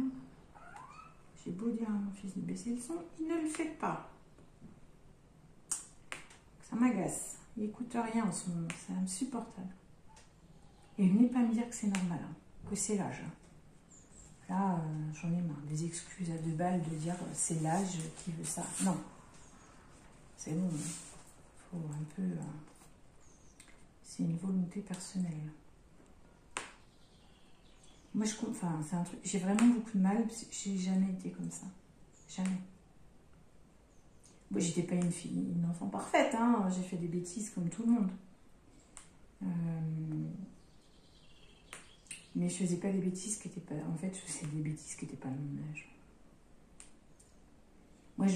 Speaker 1: J'ai beau dire à mon fils de baisser le son, il ne le fait pas. Ça m'agace. Il n'écoute rien en ce moment, c'est insupportable. Et venez pas me dire que c'est normal, hein, que c'est l'âge. Là, j'en ai marre. Des excuses à 2 balles de dire c'est l'âge qui veut ça. Non. c'est bon. Il faut un peu... c'est une volonté personnelle. Moi, enfin, c'est un truc... J'ai vraiment beaucoup de mal. J'ai jamais été comme ça. Jamais. Moi, j'étais pas une enfant parfaite. Hein. J'ai fait des bêtises comme tout le monde. Mais je faisais pas des bêtises qui étaient pas... En fait, je faisais des bêtises qui n'étaient pas à mon âge. Moi,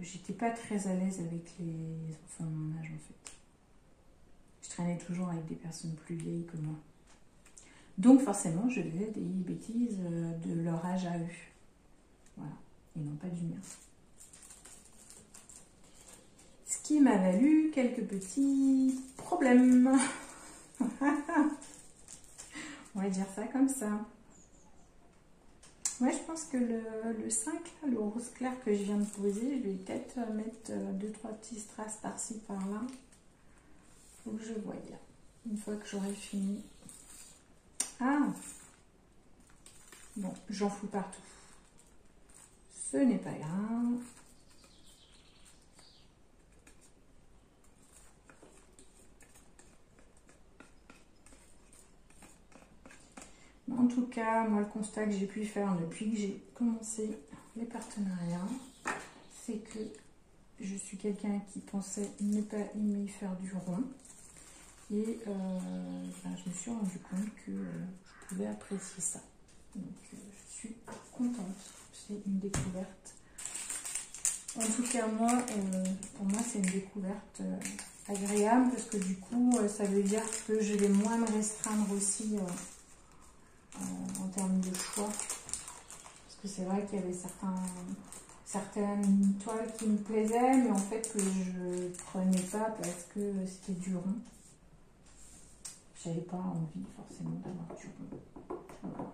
Speaker 1: j'étais pas très à l'aise avec les enfants de mon âge, en fait. Je traînais toujours avec des personnes plus vieilles que moi. Donc, forcément, je faisais des bêtises de leur âge à eux. Voilà. Et non pas du mien. Ce qui m'a valu quelques petits problèmes. On va dire ça comme ça. Ouais, je pense que le 5, là, le rose clair que je viens de poser, je vais peut-être mettre 2-3 petits strass par-ci, par-là. Faut que je voie. Une fois que j'aurai fini. Ah! Bon, j'en fous partout. Ce n'est pas grave. En tout cas, moi, le constat que j'ai pu faire depuis que j'ai commencé les partenariats, c'est que je suis quelqu'un qui pensait ne pas aimer faire du rond. Et ben, je me suis rendu compte que je pouvais apprécier ça. Donc, je suis contente. C'est une découverte. En tout cas, moi, pour moi, c'est une découverte agréable parce que du coup, ça veut dire que je vais moins me restreindre aussi en termes de choix. Parce que c'est vrai qu'il y avait certaines toiles qui me plaisaient, mais en fait que je prenais pas parce que c'était du rond. J'avais pas envie forcément d'avoir du rond. Voilà.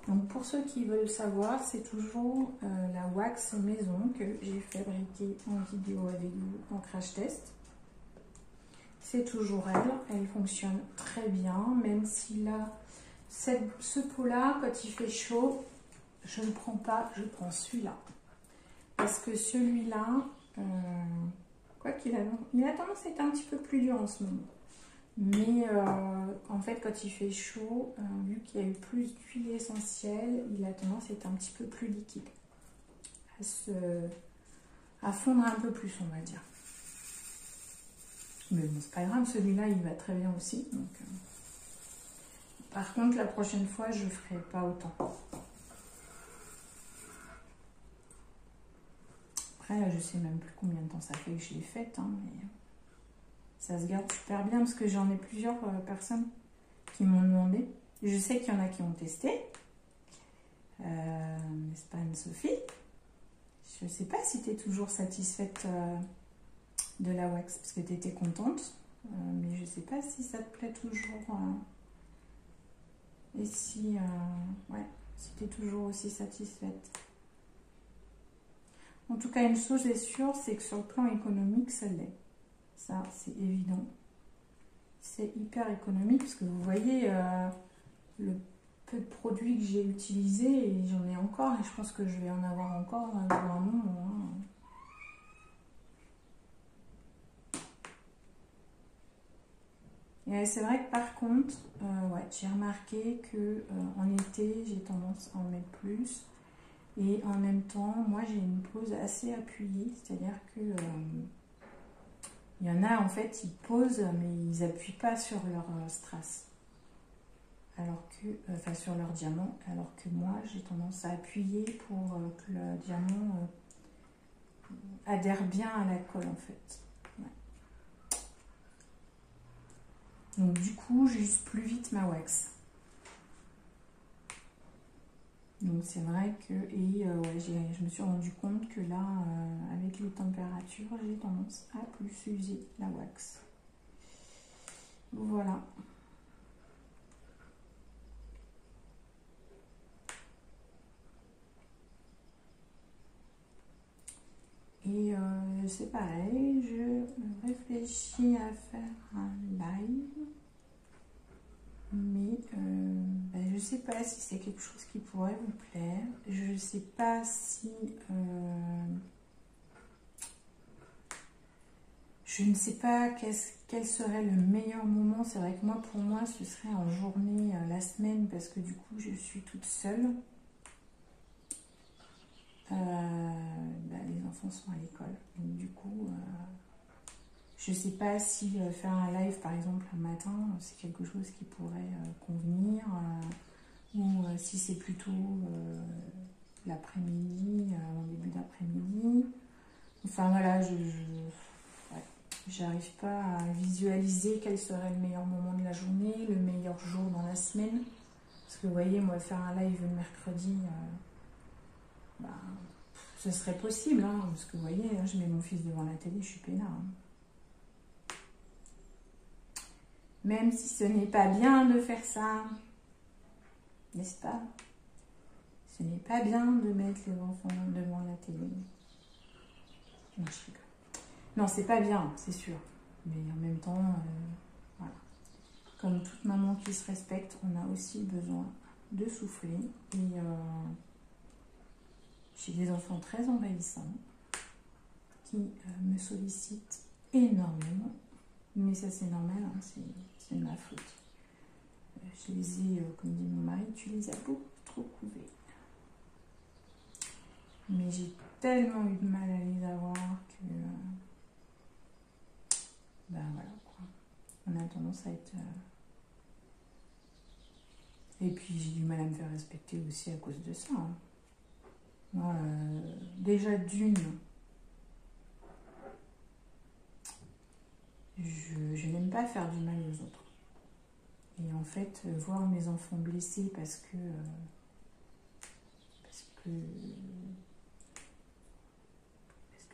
Speaker 1: Donc pour ceux qui veulent savoir, c'est toujours la wax maison que j'ai fabriquée en vidéo avec vous en crash test. C'est toujours elle fonctionne très bien, même si là, ce pot-là, quand il fait chaud, je ne prends pas, je prends celui-là. Parce que celui-là, quoi qu'il a tendance à être un petit peu plus dur en ce moment. Mais en fait, quand il fait chaud, vu qu'il y a eu plus d'huile essentielle, il a tendance à être un petit peu plus liquide. À fondre un peu plus, on va dire. Mais bon, c'est pas grave, celui-là, il va très bien aussi. Donc, par contre, la prochaine fois, je ferai pas autant. Après, là, je sais même plus combien de temps ça fait que je l'ai faite, hein, mais ça se garde super bien parce que j'en ai plusieurs personnes qui m'ont demandé. Je sais qu'il y en a qui ont testé. N'est-ce pas, Anne-Sophie? Je sais pas si tu es toujours satisfaite de la wax parce que tu étais contente, mais je sais pas si ça te plaît toujours et si tu es toujours aussi satisfaite. En tout cas, une chose est sûre, c'est que sur le plan économique, ça l'est. Ça, c'est évident. C'est hyper économique parce que vous voyez le peu de produits que j'ai utilisés et j'en ai encore et je pense que je vais en avoir encore pour un moment. Hein. Et c'est vrai que par contre, j'ai remarqué que en été, j'ai tendance à en mettre plus. Et en même temps, moi, j'ai une pose assez appuyée. C'est-à-dire que il y en a, en fait, ils posent, mais ils n'appuient pas sur leur strass. Alors que, enfin, sur leur diamant. Alors que moi, j'ai tendance à appuyer pour que le diamant adhère bien à la colle, en fait. Donc du coup, j'use plus vite ma wax. Donc c'est vrai que, je me suis rendu compte que là, avec les températures, j'ai tendance à plus user la wax. Voilà. Et c'est pareil, je réfléchis à faire un live. Mais je sais pas si c'est quelque chose qui pourrait vous plaire. Je sais pas si... je ne sais pas quel serait le meilleur moment. C'est vrai que moi, pour moi, ce serait en journée, la semaine, parce que du coup, je suis toute seule. Les enfants sont à l'école. Donc du coup, je ne sais pas si faire un live, par exemple, un matin, c'est quelque chose qui pourrait convenir. Ou si c'est plutôt l'après-midi, en début d'après-midi. Enfin voilà, j'arrive pas à visualiser quel serait le meilleur moment de la journée, le meilleur jour dans la semaine. Parce que vous voyez, moi faire un live le mercredi, ce serait possible, hein, parce que vous voyez, hein, je mets mon fils devant la télé, je suis peinard. Hein. Même si ce n'est pas bien de faire ça, n'est-ce pas? Ce n'est pas bien de mettre les enfants devant la télé. Non, je rigole. Non, c'est pas bien, c'est sûr. Mais en même temps, voilà. Comme toute maman qui se respecte, on a aussi besoin de souffler. Et j'ai des enfants très envahissants qui me sollicitent énormément. Mais ça, c'est normal, hein, c'est de ma faute. Je les ai, comme dit mon mari, tu les as beaucoup trop couvés. Mais j'ai tellement eu de mal à les avoir que... voilà, quoi. On a tendance à être... Et puis, j'ai du mal à me faire respecter aussi à cause de ça. Hein. Moi, déjà d'une... Je n'aime pas faire du mal aux autres. Et en fait, voir mes enfants blessés parce que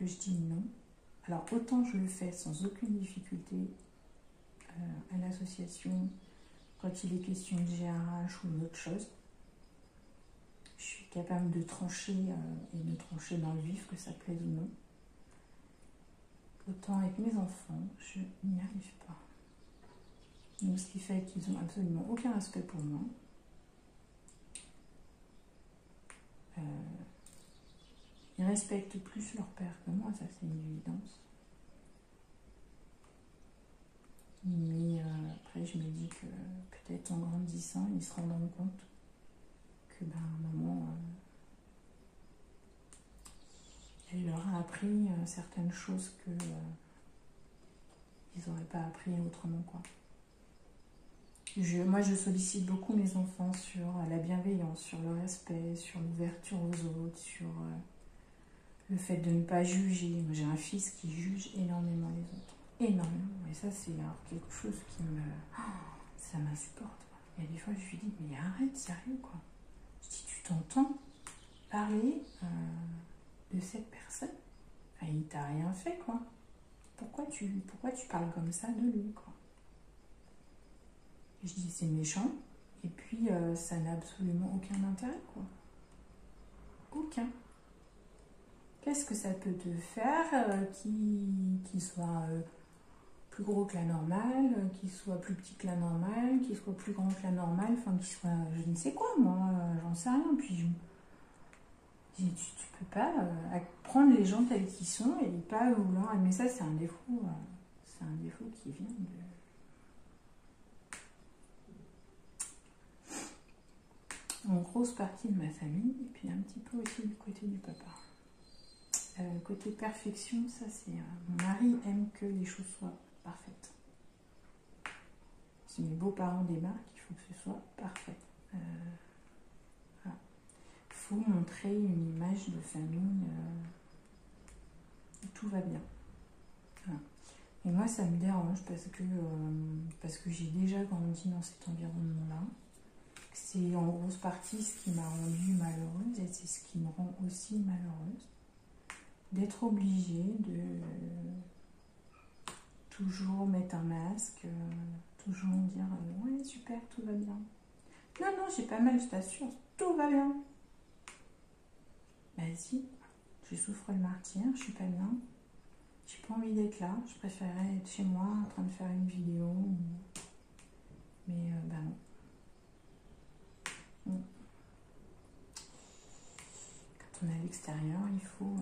Speaker 1: je dis non. Alors, autant je le fais sans aucune difficulté à l'association, quand il est question de GRH ou d'autre chose. Je suis capable de trancher et de trancher dans le vif, que ça plaise ou non. Autant avec mes enfants, je n'y arrive pas. Donc, ce qui fait qu'ils n'ont absolument aucun respect pour moi. Ils respectent plus leur père que moi, ça c'est une évidence. Mais après, je me dis que peut-être en grandissant, ils se rendront compte que maman, elle leur a appris certaines choses que ils n'auraient pas appris autrement, quoi. Moi, je sollicite beaucoup mes enfants sur la bienveillance, sur le respect, sur l'ouverture aux autres, sur le fait de ne pas juger. Moi, j'ai un fils qui juge énormément les autres. Énormément. Et ça, c'est quelque chose qui me... ça m'insupporte. Et des fois, je lui dis, mais arrête, sérieux, quoi. Je dis, tu t'entends parler de cette personne? Enfin, il t'a rien fait, quoi. Pourquoi tu parles comme ça de lui, quoi? Et je dis, c'est méchant. Et puis, ça n'a absolument aucun intérêt, quoi. Aucun. Qu'est-ce que ça peut te faire qui soit plus gros que la normale, qui soit plus petit que la normale, qui soit plus grand que la normale, enfin, qui soit, je ne sais quoi, moi, j'en sais rien. Puis, tu peux pas prendre les gens tels qu'ils sont et pas vouloir... Mais ça, c'est un défaut qui vient de... En grosse partie de ma famille, et puis un petit peu aussi du côté du papa. Côté perfection, ça c'est... mon mari aime que les choses soient parfaites. Si mes beaux-parents démarquent, il faut que ce soit parfait. Voilà. Il faut montrer une image de famille où tout va bien. Voilà. Et moi, ça me dérange parce que j'ai déjà grandi dans cet environnement-là. C'est en grosse partie ce qui m'a rendue malheureuse et c'est ce qui me rend aussi malheureuse. D'être obligée de toujours mettre un masque, toujours dire ouais super, tout va bien. Non, j'ai pas mal, je t'assure, tout va bien. Ben si, je souffre le martyre, je suis pas bien. J'ai pas envie d'être là, je préférerais être chez moi en train de faire une vidéo. Mais non. Quand on est à l'extérieur, il faut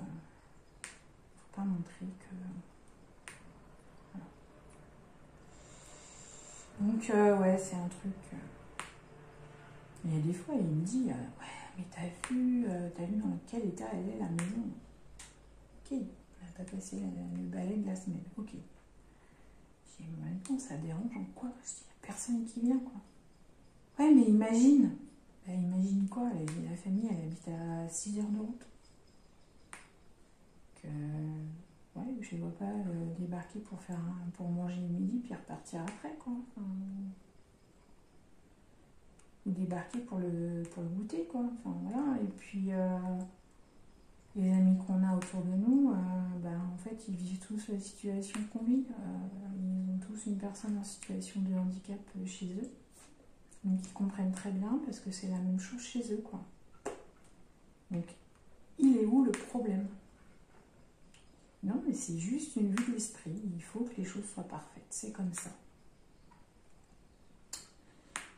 Speaker 1: pas montrer que... Voilà. Donc, ouais, c'est un truc... Il y a des fois, il me dit, ouais, mais t'as vu dans quel état elle est la maison? Ok, elle n'a pas passé le balai de la semaine, ok. Je dis, en même temps, ça dérange en quoi? Je dis, il n'y a personne qui vient, quoi. Ouais, mais imagine. Bah, imagine quoi? La famille, elle habite à 6 heures de route. Ouais, je ne vois pas débarquer pour manger le midi puis repartir après, quoi. Enfin, ou débarquer pour le goûter, quoi. Enfin, voilà. Et puis, les amis qu'on a autour de nous, en fait, ils vivent tous la situation qu'on vit. Ils ont tous une personne en situation de handicap chez eux. Donc, ils comprennent très bien parce que c'est la même chose chez eux, quoi. Donc, il est où le problème? Non, mais c'est juste une vue de l'esprit. Il faut que les choses soient parfaites. C'est comme ça.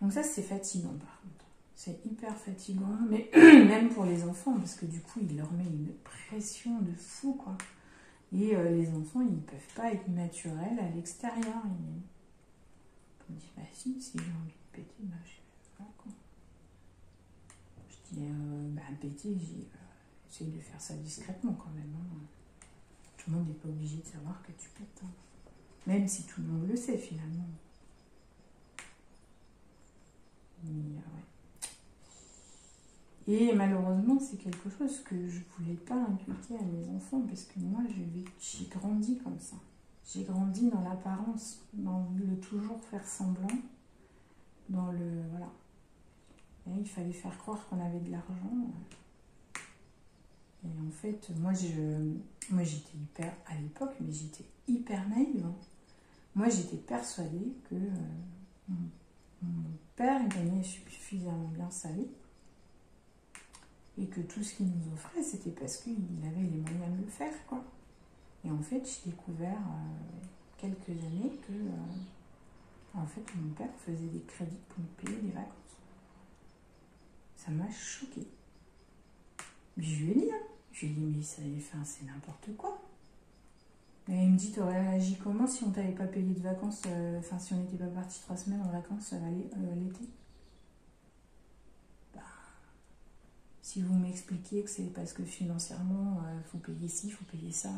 Speaker 1: Donc ça, c'est fatigant, par contre. C'est hyper fatigant, mais même pour les enfants, parce que du coup, il leur met une pression de fou, quoi. Et les enfants, ils ne peuvent pas être naturels à l'extérieur. On dit, bah si j'ai envie de péter, bah je sais pas, quoi. Je dis, péter, j'essaye de faire ça discrètement, quand même, hein. Tout le monde n'est pas obligé de savoir que tu pètes, hein. Même si tout le monde le sait, finalement. Mais, ouais. Et malheureusement, c'est quelque chose que je ne voulais pas inculquer à mes enfants, parce que moi, j'ai grandi comme ça. J'ai grandi dans l'apparence, dans le toujours faire semblant, dans le... Voilà. Et il fallait faire croire qu'on avait de l'argent. Et en fait, moi j'étais hyper... À l'époque, mais j'étais hyper naïve, hein. Moi, j'étais persuadée que mon père gagnait suffisamment bien sa vie. Et que tout ce qu'il nous offrait, c'était parce qu'il avait les moyens de le faire, quoi. Et en fait, j'ai découvert quelques années que, en fait, mon père faisait des crédits pour nous payer des vacances. Ça m'a choquée. Mais je lui ai dit, hein. Je lui ai dit, mais c'est n'importe quoi. Et il me dit, t'aurais agi comment si on t'avait pas payé de vacances, si on n'était pas parti 3 semaines en vacances l'été? Si vous m'expliquiez que c'est parce que financièrement, il faut payer ci, il faut payer ça,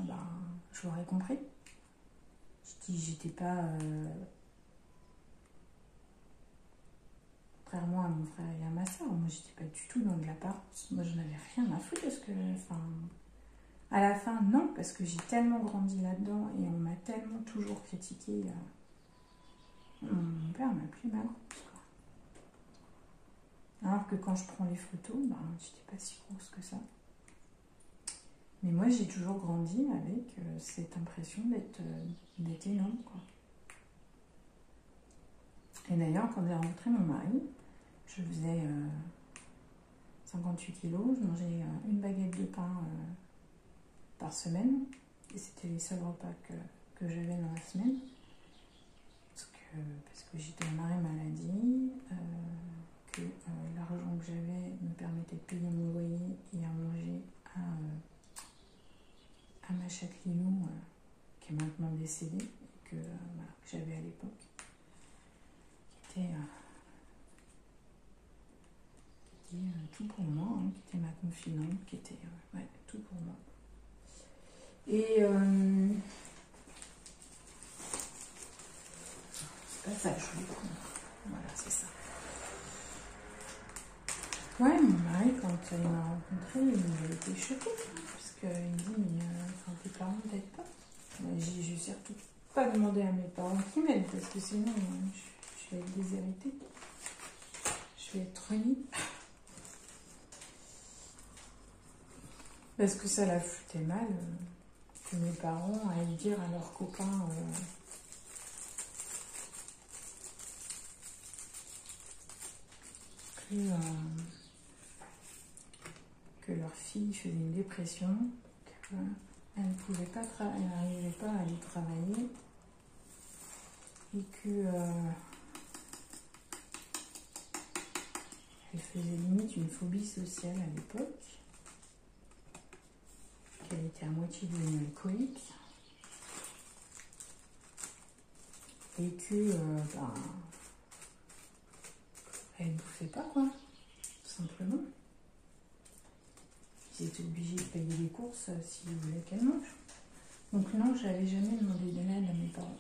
Speaker 1: je l'aurais compris. Je dis, j'étais pas... contrairement à mon frère et à ma soeur, moi, j'étais pas du tout dans de l'apparence. Moi, je n'avais rien à foutre parce que... à la fin, non, parce que j'ai tellement grandi là-dedans et on m'a tellement toujours critiqué. Mon père m'appelait ma grosse, quoi. Alors que quand je prends les photos, j'étais pas si grosse que ça. Mais moi, j'ai toujours grandi avec cette impression d'être énorme, quoi. Et d'ailleurs, quand j'ai rencontré mon mari, je faisais 58 kilos, je mangeais une baguette de pain par semaine. Et c'était les seuls repas que j'avais dans la semaine. Parce que j'étais en arrêt maladie. Que l'argent que j'avais me permettait de payer mon loyer et à manger à ma chatte Lilou, qui est maintenant décédée, et que j'avais à l'époque, qui était tout pour moi, hein, qui était ma confidente, qui était tout pour moi. Et c'est pas ça, je voulais prendre. Voilà, c'est ça. Ouais, mon mari, quand il m'a rencontré, il a été choqué, parce qu'il me dit, mais tes parents t'aident pas. J'ai surtout pas demandé à mes parents qui m'aident, parce que sinon, je vais être déshéritée. Je vais être reniée. Parce que ça la foutait mal, que mes parents aillent dire à leurs copains... que leur fille faisait une dépression, qu'elle ne pouvait pas elle n'arrivait pas à aller travailler et que Elle faisait limite une phobie sociale à l'époque. Qu'elle était à moitié devenue alcoolique. Et que, elle ne bouffait pas, quoi. Tout simplement. Ils étaient obligés de payer les courses s'ils voulaient qu'elle mange. Donc non, je n'avais jamais demandé de l'aide à mes parents.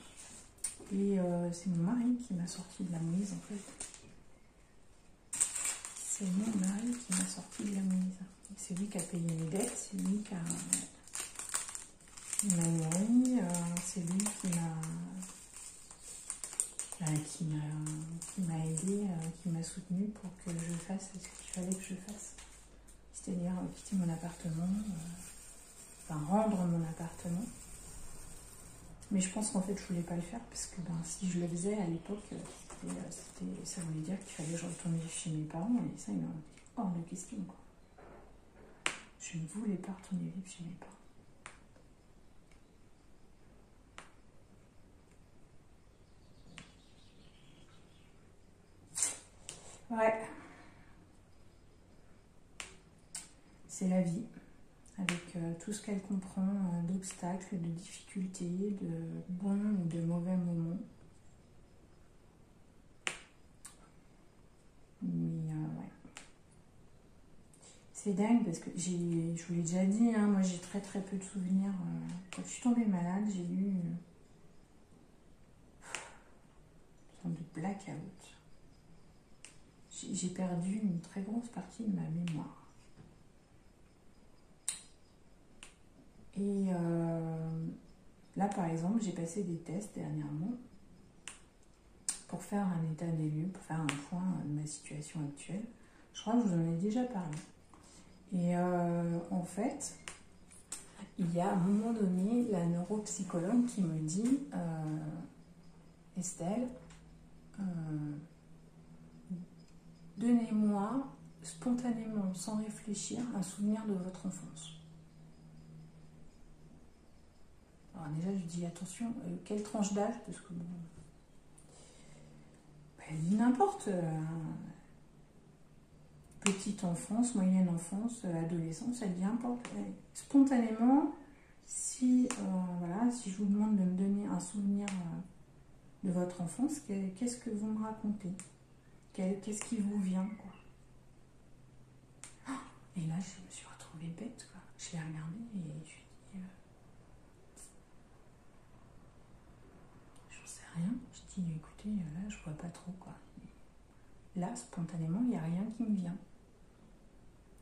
Speaker 1: Et c'est mon mari qui m'a sorti de la mouise, en fait. C'est mon mari qui m'a sorti de la mouise. C'est lui qui a payé mes dettes, c'est lui qui m'a nourri, c'est lui qui m'a aidé, qui m'a soutenu pour que je fasse ce qu'il fallait que je fasse. C'est-à-dire quitter mon appartement, rendre mon appartement. Mais je pense qu'en fait, je voulais pas le faire parce que si je le faisais à l'époque, ça voulait dire qu'il fallait que je retourne vivre chez mes parents. Et ça, il est hors de question, quoi. Je ne voulais pas retourner vivre chez mes parents. Ouais. C'est la vie. Avec tout ce qu'elle comprend d'obstacles, de difficultés, de bons ou de mauvais moments. Mais ouais. C'est dingue parce que je vous l'ai déjà dit, hein, moi j'ai très très peu de souvenirs. Quand je suis tombée malade, j'ai eu une sorte de blackout. J'ai perdu une très grosse partie de ma mémoire. Et là, par exemple, j'ai passé des tests dernièrement pour faire un état des lieux, pour faire un point de ma situation actuelle. Je crois que je vous en ai déjà parlé. Et en fait, il y a à un moment donné la neuropsychologue qui me dit Estelle, donnez-moi spontanément, sans réfléchir, un souvenir de votre enfance. Alors déjà, je dis attention, quelle tranche d'âge? Parce que bon, elle dit n'importe. Petite enfance, moyenne enfance, adolescence, elle dit n'importe. Spontanément, si je vous demande de me donner un souvenir de votre enfance, qu'est-ce que vous me racontez? Qu'est-ce qui vous vient, quoi? Et là, je me suis retrouvée bête, quoi. Je l'ai regardée et je lui ai dit... j'en sais rien. Je dis, écoutez, là, je vois pas trop, quoi. Là, spontanément, il n'y a rien qui me vient.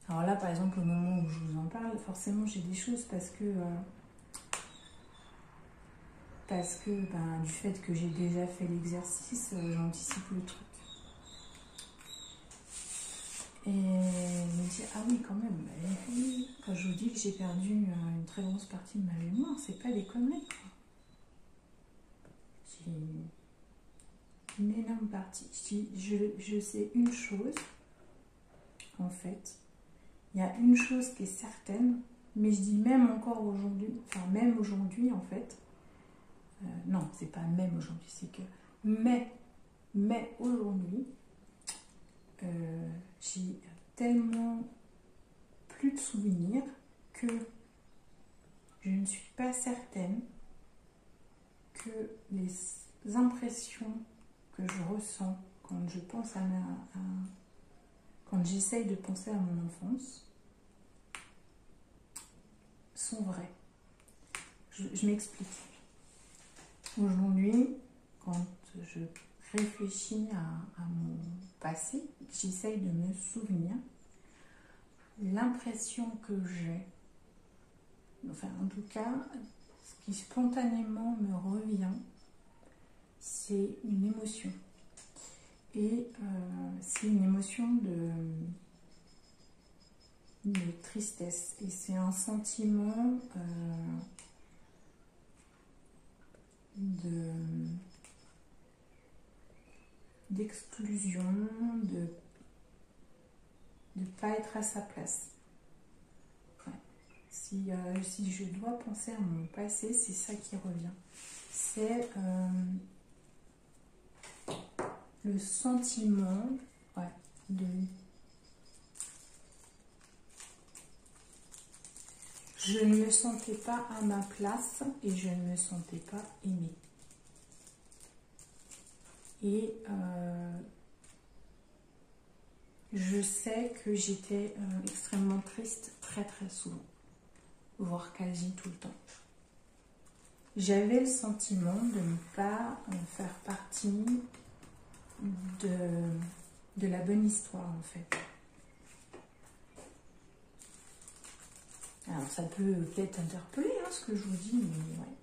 Speaker 1: Alors là, par exemple, au moment où je vous en parle, forcément, j'ai des choses parce que du fait que j'ai déjà fait l'exercice, j'anticipe le truc. Et je me dis, ah oui, quand même, quand je vous dis que j'ai perdu une très grosse partie de ma mémoire, c'est pas des conneries, quoi. J'ai une énorme partie. Je sais une chose, en fait. Il y a une chose qui est certaine, mais je dis même encore aujourd'hui, enfin même aujourd'hui en fait, non, c'est pas même aujourd'hui, c'est que mais aujourd'hui, j'ai tellement plus de souvenirs que je ne suis pas certaine que les impressions que je ressens quand je pense quand j'essaye de penser à mon enfance, sont vraies. Je m'explique. Aujourd'hui, quand je réfléchis à mon passé, j'essaye de me souvenir, l'impression que j'ai, enfin en tout cas, ce qui spontanément me revient, c'est une émotion. Et c'est une émotion de tristesse. Et c'est un sentiment d'exclusion, de ne pas être à sa place. Ouais. Si je dois penser à mon passé, c'est ça qui revient. C'est le sentiment de Je ne me sentais pas à ma place et je ne me sentais pas aimée. Et je sais que j'étais extrêmement triste très très souvent, voire quasi tout le temps. J'avais le sentiment de ne pas faire partie de la bonne histoire en fait. Alors ça peut peut-être interpeller hein, ce que je vous dis, mais ouais,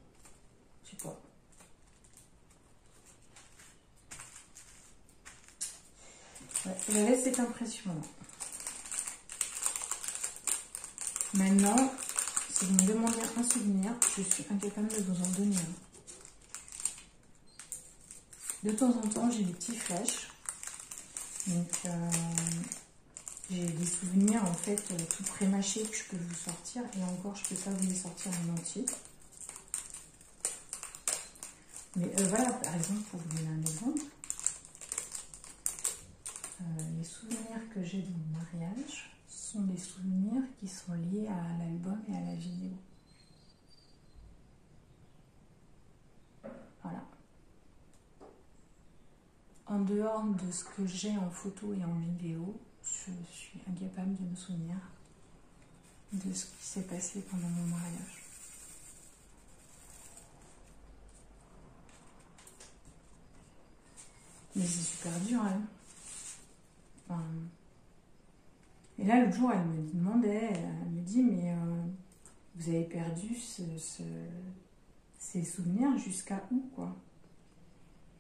Speaker 1: je sais pas. Ouais, j'avais cette impression-là. Maintenant, si vous me demandez un souvenir, je suis incapable de vous en donner un. De temps en temps, j'ai des petits flashs. Donc, j'ai des souvenirs en fait tout prémâchés que je peux vous sortir. Et encore, je ne peux pas vous les sortir en entier. Mais voilà, par exemple, pour vous donner un exemple, les souvenirs que j'ai de mon mariage sont des souvenirs qui sont liés à l'album et à la vidéo. Voilà. En dehors de ce que j'ai en photo et en vidéo, je suis incapable de me souvenir de ce qui s'est passé pendant mon mariage. Mais c'est super dur, hein. Enfin, et là, l'autre jour, elle me demandait, elle me dit, mais vous avez perdu ces souvenirs jusqu'à où, quoi?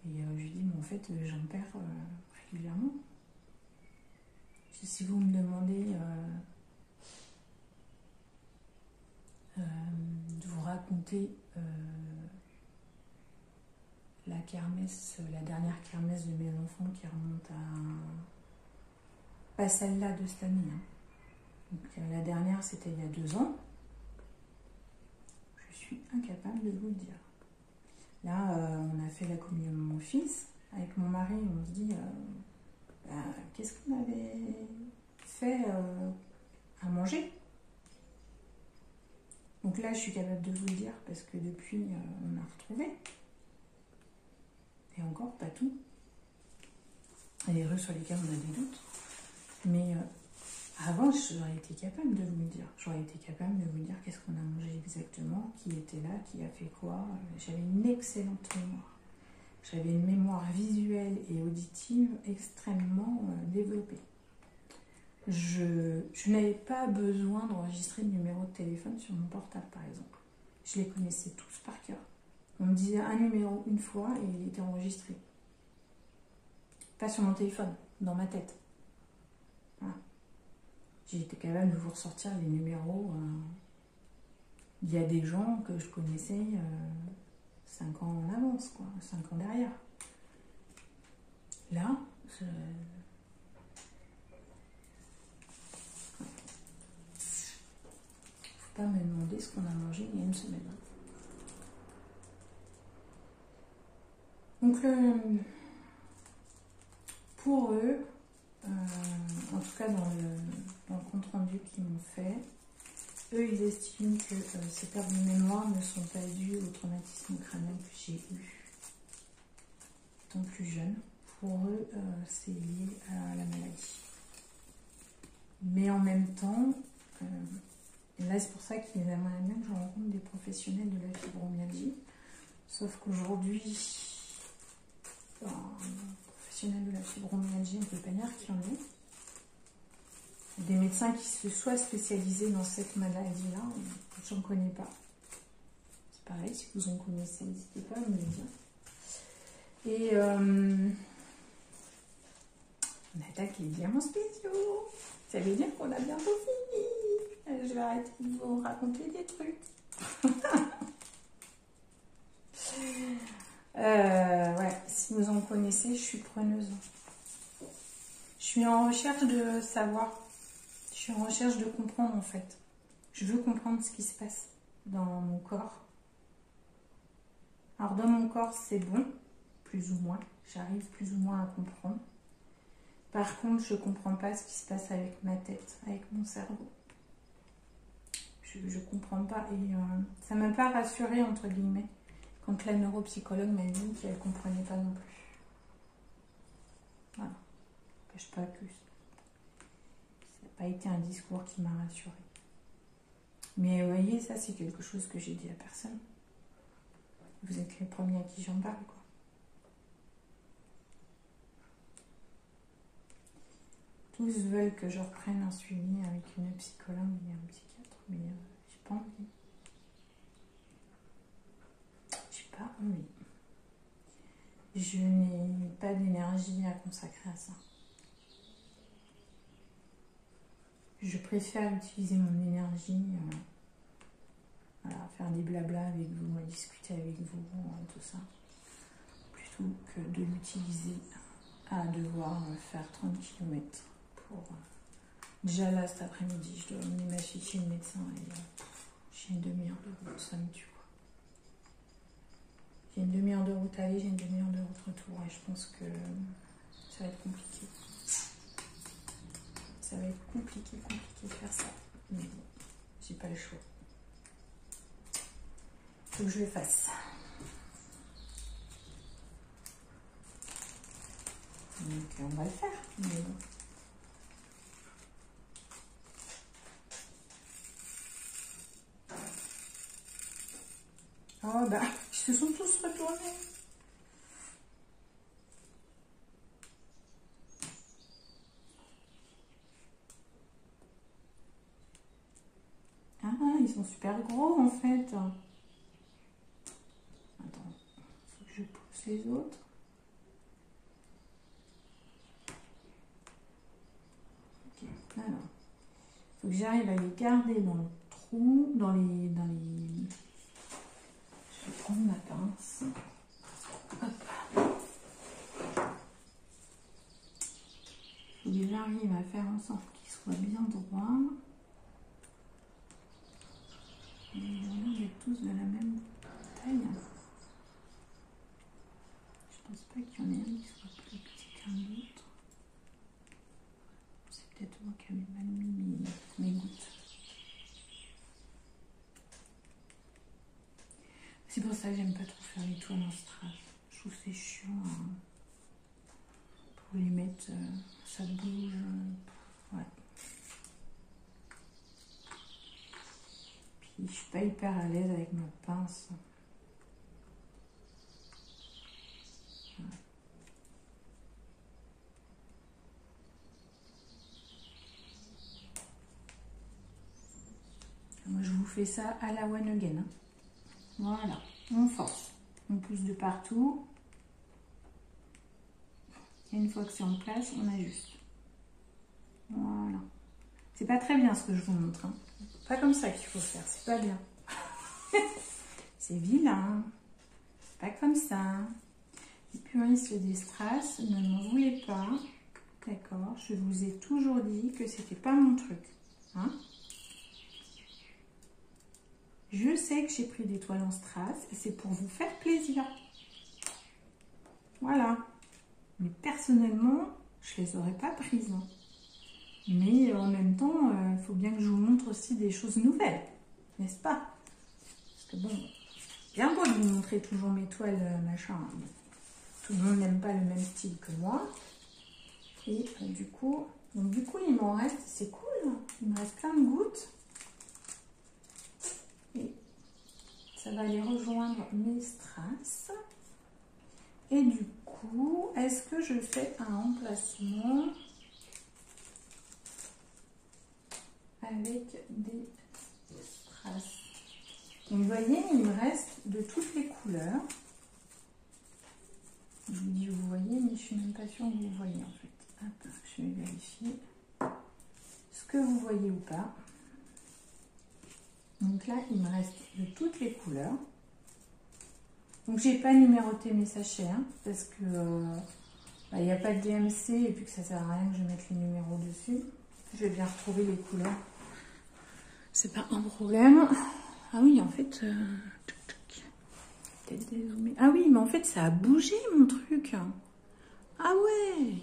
Speaker 1: Et je lui dis, mais en fait, j'en perds régulièrement. Si vous me demandez de vous raconter la kermesse, la dernière kermesse de mes enfants qui remonte à... Pas celle-là de cette année. Hein. Donc, la dernière, c'était il y a 2 ans. Je suis incapable de vous le dire. Là, on a fait la communion de mon fils. Avec mon mari, on se dit, qu'est-ce qu'on avait fait à manger? Donc là, je suis capable de vous le dire parce que depuis, on a retrouvé. Et encore, pas tout. Il y a des rues sur lesquelles on a des doutes. Mais avant, j'aurais été capable de vous le dire. J'aurais été capable de vous dire qu'est-ce qu'on a mangé exactement, qui était là, qui a fait quoi. J'avais une excellente mémoire. J'avais une mémoire visuelle et auditive extrêmement développée. Je n'avais pas besoin d'enregistrer le numéro de téléphone sur mon portable, par exemple. Je les connaissais tous par cœur. On me disait un numéro une fois et il était enregistré. Pas sur mon téléphone, dans ma tête. Voilà. J'ai été capable de vous ressortir les numéros. Il y a des gens que je connaissais 5 ans en avance, quoi, 5 ans derrière. Là, faut pas me demander ce qu'on a mangé il y a une semaine. Donc, pour eux, en tout cas dans le compte rendu qu'ils m'ont fait, eux, ils estiment que ces pertes de mémoire ne sont pas dues au traumatisme crânien que j'ai eu étant plus jeune. Pour eux, c'est lié à la maladie. Mais en même temps, et là c'est pour ça qu'ils aimeraient bien que je rencontre des professionnels de la fibromyalgie. Sauf qu'aujourd'hui, professionnels de la fibromyalgie, on ne peut pas dire qu'il y en ait. Des médecins qui se soient spécialisés dans cette maladie-là, j'en connais pas. C'est pareil, si vous en connaissez, n'hésitez pas à me le dire. Et on attaque les diamants spéciaux. Ça veut dire qu'on a bientôt fini. Je vais arrêter de vous raconter des trucs. Ouais, si vous en connaissez, je suis preneuse. Je suis en recherche de savoir. Je suis en recherche de comprendre en fait. Je veux comprendre ce qui se passe dans mon corps. Alors dans mon corps, c'est bon, plus ou moins. J'arrive plus ou moins à comprendre. Par contre, je ne comprends pas ce qui se passe avec ma tête, avec mon cerveau. Je comprends pas. Et ça m'a pas rassurée, entre guillemets, quand la neuropsychologue m'a dit qu'elle ne comprenait pas non plus. Voilà. Je ne cache pas que ça n'a pas été un discours qui m'a rassurée. Mais vous voyez, ça c'est quelque chose que j'ai dit à personne. Vous êtes les premiers à qui j'en parle, quoi. Tous veulent que je reprenne un suivi avec une psychologue et un psychiatre, mais j'ai pas envie. J'ai pas envie. Je n'ai pas d'énergie à consacrer à ça. Je préfère utiliser mon énergie, voilà, faire des blablas avec vous, à discuter avec vous, tout ça, plutôt que de l'utiliser à devoir faire 30 km pour... Déjà là, cet après-midi, je dois emmener ma fille chez le médecin et j'ai une demi-heure de route, ça me tue, quoi. J'ai une demi-heure de route aller, j'ai une demi-heure de route retour et je pense que ça va être compliqué. Ça va être compliqué de faire ça. Mais bon, j'ai pas le choix. Faut que je le fasse. Donc on va le faire. Mais bon. Oh bah, ils se sont tous retournés. Ah, ils sont super gros en fait. Attends, faut que je pousse les autres. Ok, alors. Faut que j'arrive à les garder dans le trou, dans les... Je vais prendre ma pince. Hop. Faut que j'arrive à faire en sorte qu'ils soient bien droits. Et ils ont l'air d'être tous de la même taille. Je pense pas qu'il y en ait un qui soit plus petit qu'un autre. C'est peut-être moi qui avais mal mis mes gouttes. C'est pour ça que j'aime pas trop faire les toiles en strass. Je trouve que c'est chiant pour les mettre, ça bouge. Ouais. Puis je suis pas hyper à l'aise avec ma pince. Ouais. Moi je vous fais ça à la one again. Hein. Voilà, on force, on pousse de partout. Et une fois que c'est en place, on ajuste. Voilà. C'est pas très bien ce que je vous montre. Hein. Pas comme ça qu'il faut faire, c'est pas bien. C'est vilain. Pas comme ça. Les puristes des strass, ne m'en voulez pas. D'accord, je vous ai toujours dit que c'était pas mon truc. Hein? Je sais que j'ai pris des toiles en strass et c'est pour vous faire plaisir. Voilà. Mais personnellement, je les aurais pas prises. Hein. Mais en même temps, il faut bien que je vous montre aussi des choses nouvelles. N'est-ce pas? Parce que bon, bien beau de vous montrer toujours mes toiles, machin. Tout le monde n'aime pas le même style que moi. Et du coup, il m'en reste, c'est cool. Il me reste plein de gouttes. Et ça va aller rejoindre mes strass. Et du coup, est-ce que je fais un emplacement avec des strass? Donc, vous voyez, il me reste de toutes les couleurs. Je vous dis, vous voyez, mais je suis même pas sûre que vous voyez en fait. Hop, je vais vérifier ce que vous voyez ou pas. Donc là, il me reste de toutes les couleurs. Donc, j'ai pas numéroté mes sachets, hein, parce que il n'y a pas de DMC et puis que ça sert à rien que je mette les numéros dessus. Je vais bien retrouver les couleurs. C'est pas un problème. Ah oui, en fait... Ah oui, mais en fait, ça a bougé, mon truc. Ah ouais.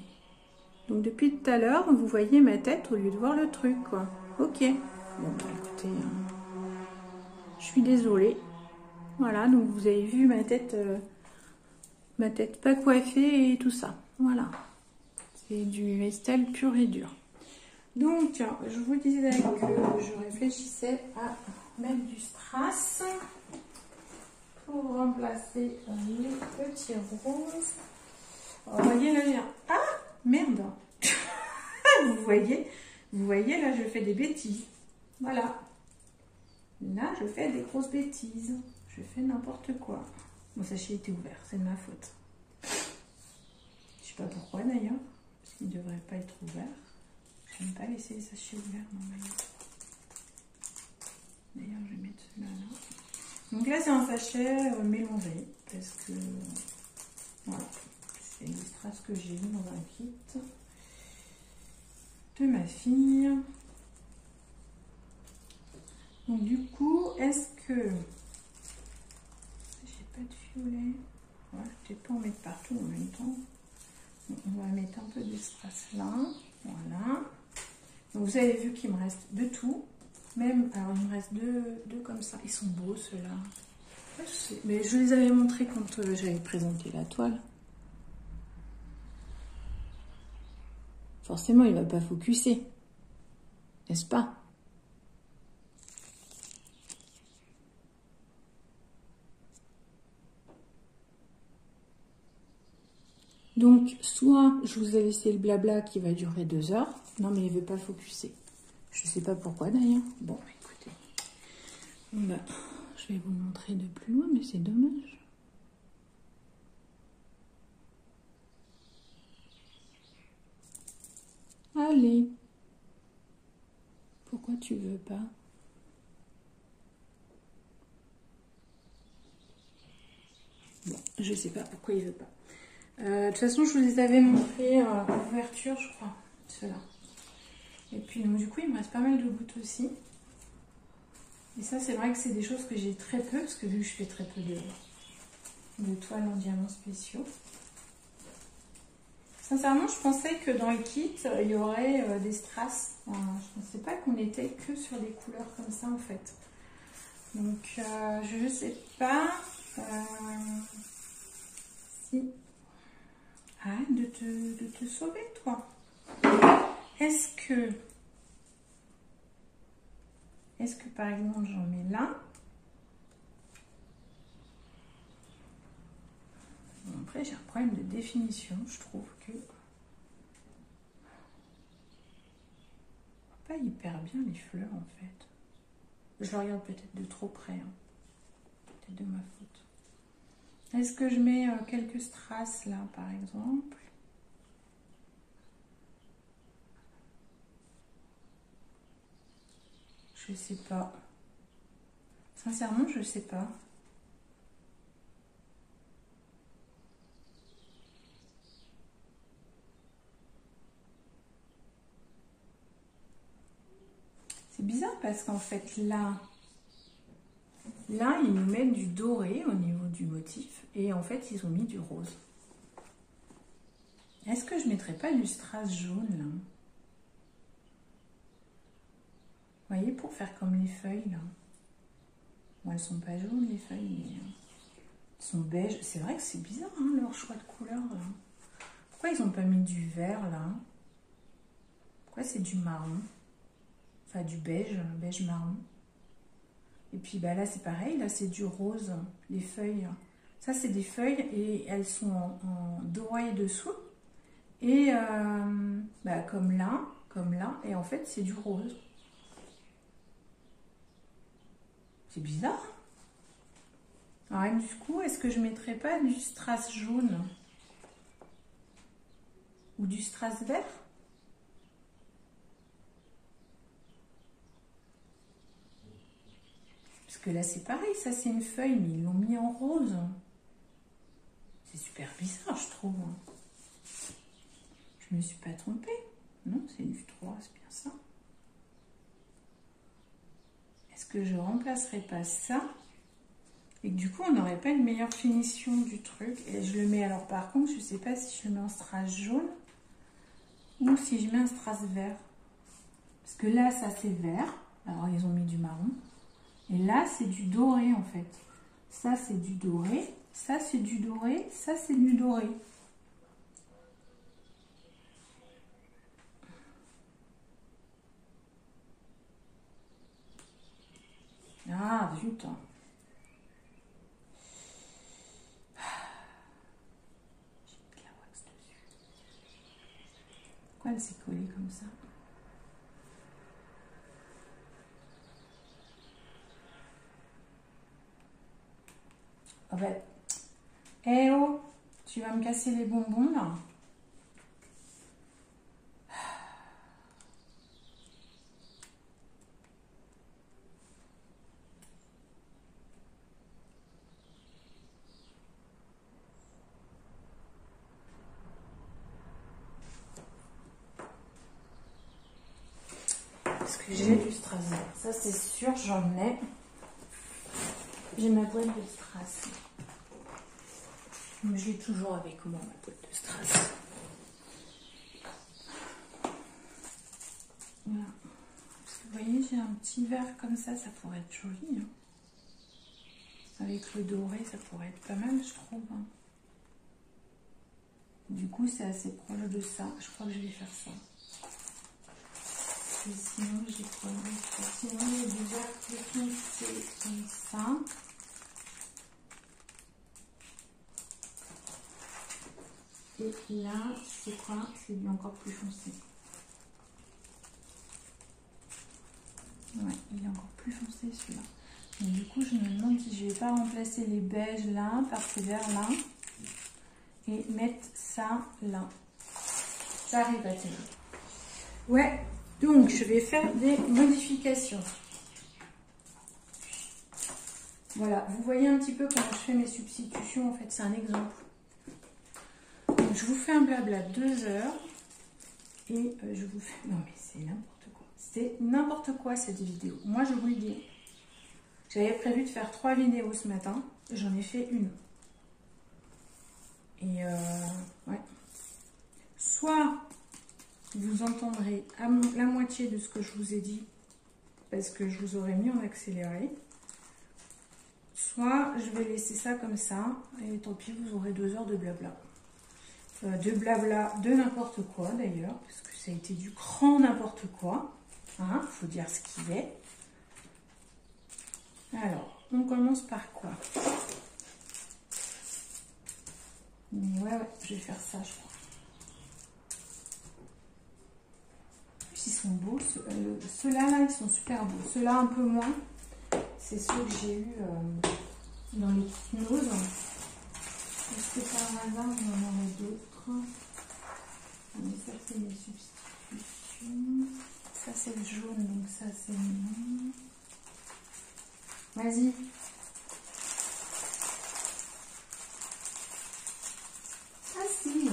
Speaker 1: Donc, depuis tout à l'heure, vous voyez ma tête au lieu de voir le truc, quoi. Ok. Bon, bah, écoutez... Je suis désolée. Voilà, donc vous avez vu ma tête pas coiffée et tout ça. Voilà. C'est du Estelle pur et dur. Donc, je vous disais que je réfléchissais à mettre du strass pour remplacer les petits roses. Alors, vous voyez là, ah, merde. vous voyez, là, je fais des bêtises. Voilà. Là, je fais des grosses bêtises. Je fais n'importe quoi. Mon sachet était ouvert, c'est de ma faute. Je sais pas pourquoi d'ailleurs, parce qu'il ne devrait pas être ouvert. Je n'aime pas laisser les sachets ouverts normalement. D'ailleurs, je vais mettre celui-là là. Donc là, c'est un sachet mélangé, parce que voilà, c'est les strass que j'ai mis dans un kit de ma fille. Donc du coup, est-ce que j'ai pas de fiolet? Ouais, je ne vais pas en mettre partout en même temps. Donc, on va mettre un peu de strass là, voilà. Donc vous avez vu qu'il me reste de tout. Même, alors il me reste deux comme ça. Ils sont beaux ceux-là. Mais je les avais montrés quand j'avais présenté la toile. Forcément, il ne va pas focuser. N'est-ce pas? Donc, soit je vous ai laissé le blabla qui va durer 2 heures. Non, mais il ne veut pas focuser. Je ne sais pas pourquoi d'ailleurs. Bon, écoutez. Bah, je vais vous montrer de plus loin, mais c'est dommage. Allez. Pourquoi tu veux pas? Bon, je sais pas pourquoi il veut pas. De toute façon, je vous les avais montré l'ouverture, je crois. Ceux-là. Et puis, donc, du coup, il me reste pas mal de gouttes aussi. Et ça, c'est vrai que c'est des choses que j'ai très peu, parce que vu que je fais très peu de toiles en diamants spéciaux. Sincèrement, je pensais que dans le kit, il y aurait des strass. Enfin, je ne pensais pas qu'on était que sur des couleurs comme ça, en fait. Donc, je ne sais pas si... Arrête de te sauver, toi. Est-ce que par exemple, j'en mets là? Bon, après, j'ai un problème de définition. Je trouve que pas hyper bien les fleurs, en fait. Je regarde peut-être de trop près. Hein. Peut-être de ma faute. Est-ce que je mets quelques strass là, par exemple? Je sais pas. Sincèrement, je sais pas. C'est bizarre parce qu'en fait, là, ils nous mettent du doré au niveau du motif. Et en fait, ils ont mis du rose. Est-ce que je ne mettrais pas du strass jaune, là? Vous voyez, pour faire comme les feuilles, là. Bon, elles sont pas jaunes, les feuilles, mais elles sont beiges. C'est vrai que c'est bizarre, hein, leur choix de couleur, là. Pourquoi ils n'ont pas mis du vert, là? Pourquoi c'est du marron? Enfin, du beige, beige marron. Et puis, bah, là, c'est pareil. Là, c'est du rose, les feuilles. Ça, c'est des feuilles et elles sont en doré dessous. Et bah, comme là. Et en fait, c'est du rose. C'est bizarre. Alors, du coup, est-ce que je ne mettrais pas du strass jaune? Ou du strass vert? Parce que là, c'est pareil. Ça, c'est une feuille, mais ils l'ont mis en rose. C'est super bizarre, je trouve. Je me suis pas trompée. Non, c'est du 3, c'est bien ça. Est-ce que je remplacerai pas ça? Et que du coup, on n'aurait pas une meilleure finition du truc. Et je le mets, alors par contre, je ne sais pas si je le mets en strass jaune ou si je mets un strass vert. Parce que là, ça c'est vert. Alors, ils ont mis du marron. Et là, c'est du doré en fait. Ça, c'est du doré. Ça, c'est du doré. Ça, c'est du doré. Ah, zut. J'ai de la wax dessus. Pourquoi elle s'est collée comme ça? En fait, eh oh, tu vas me casser les bonbons là. Parce que j'ai du strass. Ça c'est sûr, j'en ai. J'ai ma boîte de strass. Je l'ai toujours avec moi, ma boîte de strass. Voilà. Parce que vous voyez, j'ai un petit verre comme ça pourrait être joli. Hein. Avec le doré, ça pourrait être pas mal, je trouve. Hein. Du coup, c'est assez proche de ça. Je crois que je vais faire ça. Et sinon, j'ai quoi d'autre? Sinon, il y a du vert plus foncé comme ça. Et là, c'est quoi? C'est du encore plus foncé. Ouais, il est encore plus foncé celui-là. Donc du coup, je me demande si je vais pas remplacer les beiges là par ces verts là et mettre ça là. Ça arrive à tenir. Ouais, donc je vais faire des modifications. Voilà, vous voyez un petit peu comment je fais mes substitutions. En fait, c'est un exemple. Donc, je vous fais un blabla 2 heures et je vous fais... Non mais c'est n'importe quoi. C'est n'importe quoi cette vidéo. Moi, je vous le dis. J'avais prévu de faire 3 vidéos ce matin. J'en ai fait une. Et ouais. Soit vous entendrez la moitié de ce que je vous ai dit parce que je vous aurais mis en accéléré. Soit je vais laisser ça comme ça et tant pis, vous aurez 2 heures de blabla. De blabla de n'importe quoi d'ailleurs, parce que ça a été du grand n'importe quoi. Hein, faut dire ce qu'il est. Alors, on commence par quoi? Ouais, je vais faire ça, je crois. En plus, ils sont beaux. Ceux-là, là, ils sont super beaux. Ceux-là, un peu moins. C'est ceux que j'ai eu dans les Kiknose. Est-ce que par hasard, il y en aurait d'autres? Mais ça, c'est les substitutions. Ça, c'est le jaune, donc ça, c'est non. Vas-y. Ah, si.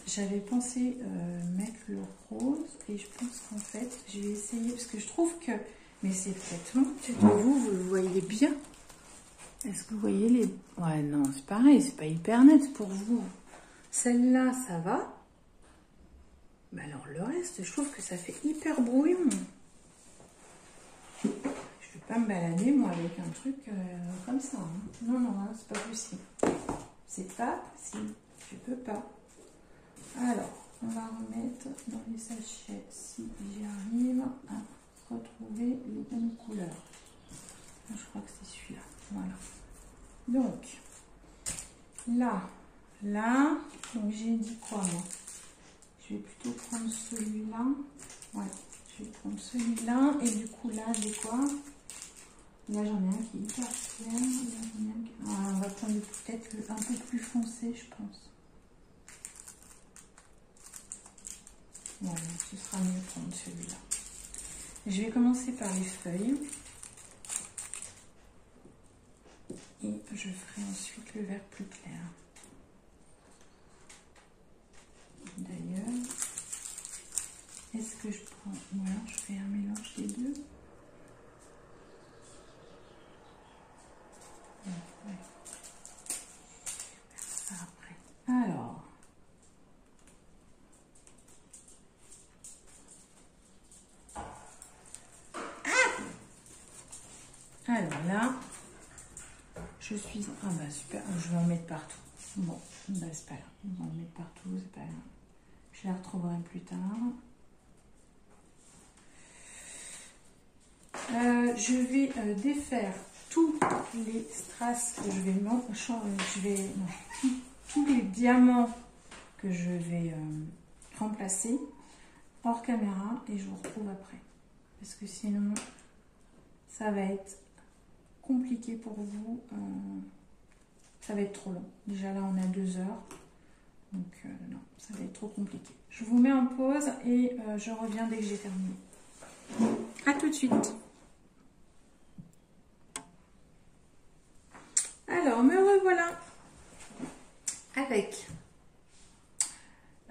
Speaker 1: J'avais pensé mettre le rose et je pense qu'en fait je vais essayer parce que je trouve que, mais c'est peut-être moi, peut-être vous le voyez bien. Est-ce que vous voyez les... Ouais, non, c'est pareil, c'est pas hyper net pour vous. Celle-là, ça va. Mais alors le reste, je trouve que ça fait hyper brouillon. Je vais pas me balader moi avec un truc comme ça. Hein. Non, non, hein, c'est pas possible. C'est pas possible. Je peux pas. Alors, on va remettre dans les sachets, si j'y arrive, à retrouver les bonnes couleurs. Je crois que c'est celui-là. Voilà. Donc, là, donc j'ai dit quoi moi? Je vais plutôt prendre celui-là. Ouais, je vais prendre celui-là. Et du coup, là, j'ai quoi? Là, j'en ai un qui est hyper clair. On va prendre peut-être un peu plus foncé, je pense. Voilà, ce sera mieux prendre celui-là. Je vais commencer par les feuilles. Et je ferai ensuite le vert plus clair. D'ailleurs, est-ce que je prends... Ou alors je fais un mélange des deux. Ouais. Ça après. Alors... Alors là, je suis... Ah bah super, je vais en mettre partout. Bon, bah c'est pas grave, on va en mettre partout, c'est pas grave. Je la retrouverai plus tard. Je vais défaire tous les strass que je vais mettre, tous les diamants que je vais remplacer hors caméra et je vous retrouve après. Parce que sinon, ça va être compliqué pour vous. Ça va être trop long. Déjà là, on a 2 heures. Donc non, ça va être trop compliqué. Je vous mets en pause et je reviens dès que j'ai terminé. À tout de suite. Alors, me revoilà avec...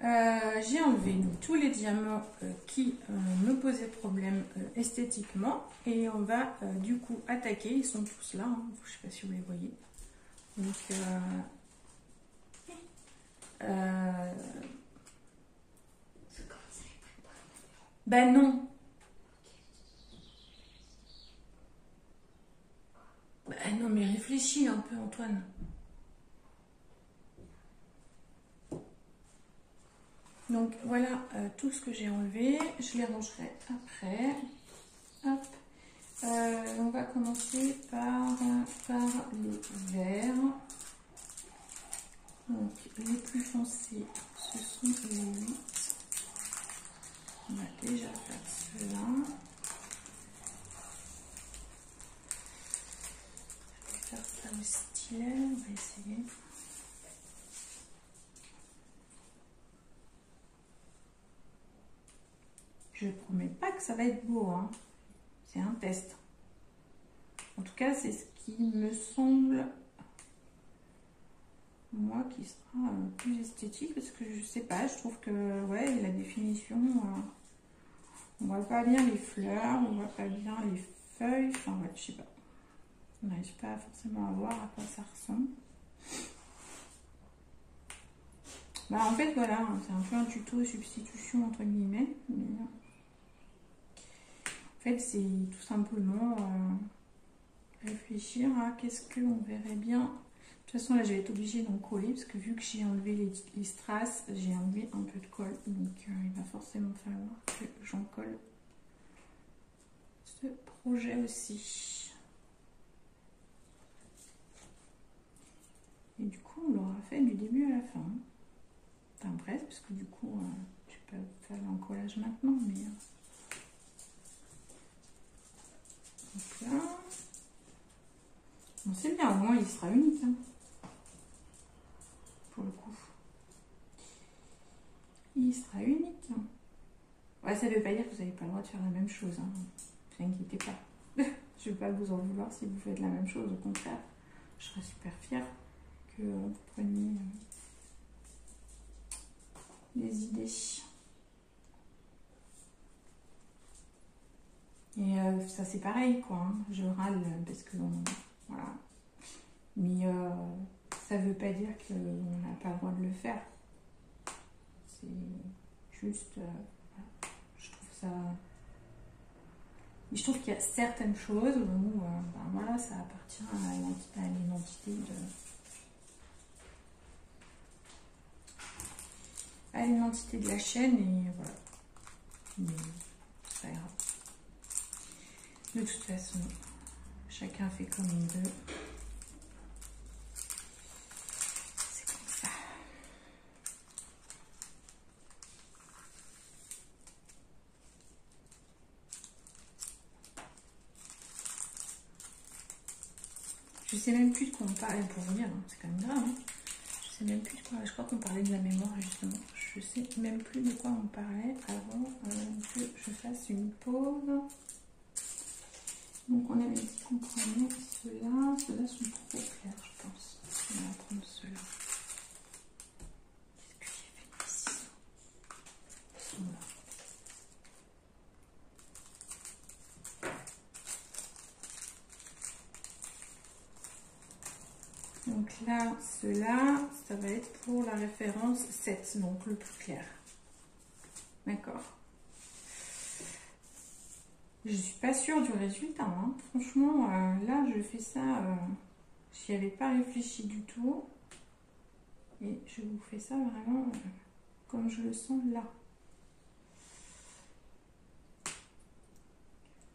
Speaker 1: j'ai enlevé tous les diamants qui me posaient problème esthétiquement. Et on va du coup attaquer. Ils sont tous là. Hein. Je ne sais pas si vous les voyez. Donc... ben non. Ben non, mais réfléchis un peu, Antoine. Donc voilà tout ce que j'ai enlevé. Je les rangerai après. Hop. On va commencer par les verts. Donc les plus foncés, ce sont les 8. On va déjà faire cela. Je vais faire ça au stylet, on va essayer. Je ne promets pas que ça va être beau, hein. C'est un test. En tout cas, c'est ce qui me semble, moi, qui sera plus esthétique, parce que je sais pas, je trouve que ouais, la définition, on voit pas bien les fleurs, on voit pas bien les feuilles, enfin ouais, je sais pas. On n'arrive pas forcément à voir à quoi ça ressemble. Bah en fait voilà, c'est un peu un tuto substitution entre guillemets, mais en fait c'est tout simplement réfléchir à qu'est-ce qu'on verrait bien. De toute façon là je vais être obligée d'en coller parce que vu que j'ai enlevé les strass, j'ai enlevé un peu de colle, donc il va forcément falloir que j'en colle ce projet aussi. Et du coup on l'aura fait du début à la fin. Enfin presque, parce que du coup je peux faire l'encollage maintenant, mais donc là, bon, c'est bien, au moins il sera unique hein, pour le coup. Il sera unique. Hein. Ouais, ça ne veut pas dire que vous n'avez pas le droit de faire la même chose. Hein. Ne vous inquiétez pas. Je ne vais pas vous en vouloir si vous faites la même chose. Au contraire, je serais super fière que vous preniez des idées. Et ça c'est pareil quoi. Hein. Je râle parce que voilà. Mais ça ne veut pas dire qu'on n'a pas le droit de le faire. C'est juste, je trouve ça. Je trouve qu'il y a certaines choses où, ben voilà, ça appartient à l'identité de la chaîne et voilà. Mais c'est pas grave. De toute façon, chacun fait comme il veut. C'est comme ça. Je sais même plus de quoi on parle pour vous dire, hein. C'est quand même grave. Hein. Je sais même plus de quoi. Je crois qu'on parlait de la mémoire justement. Je sais même plus de quoi on parlait avant que je fasse une pause. Donc on avait dit qu'on prenait ceux-là. Ceux-là sont trop clairs, je pense. On va prendre ceux-là. Qu'est-ce que j'ai fait ici? Ils sont là. Donc là, ceux-là, ça va être pour la référence 7, donc le plus clair. D'accord. Je suis pas sûre du résultat, hein. Franchement, là, je fais ça, j'y avais pas réfléchi du tout. Et je vous fais ça vraiment comme je le sens là.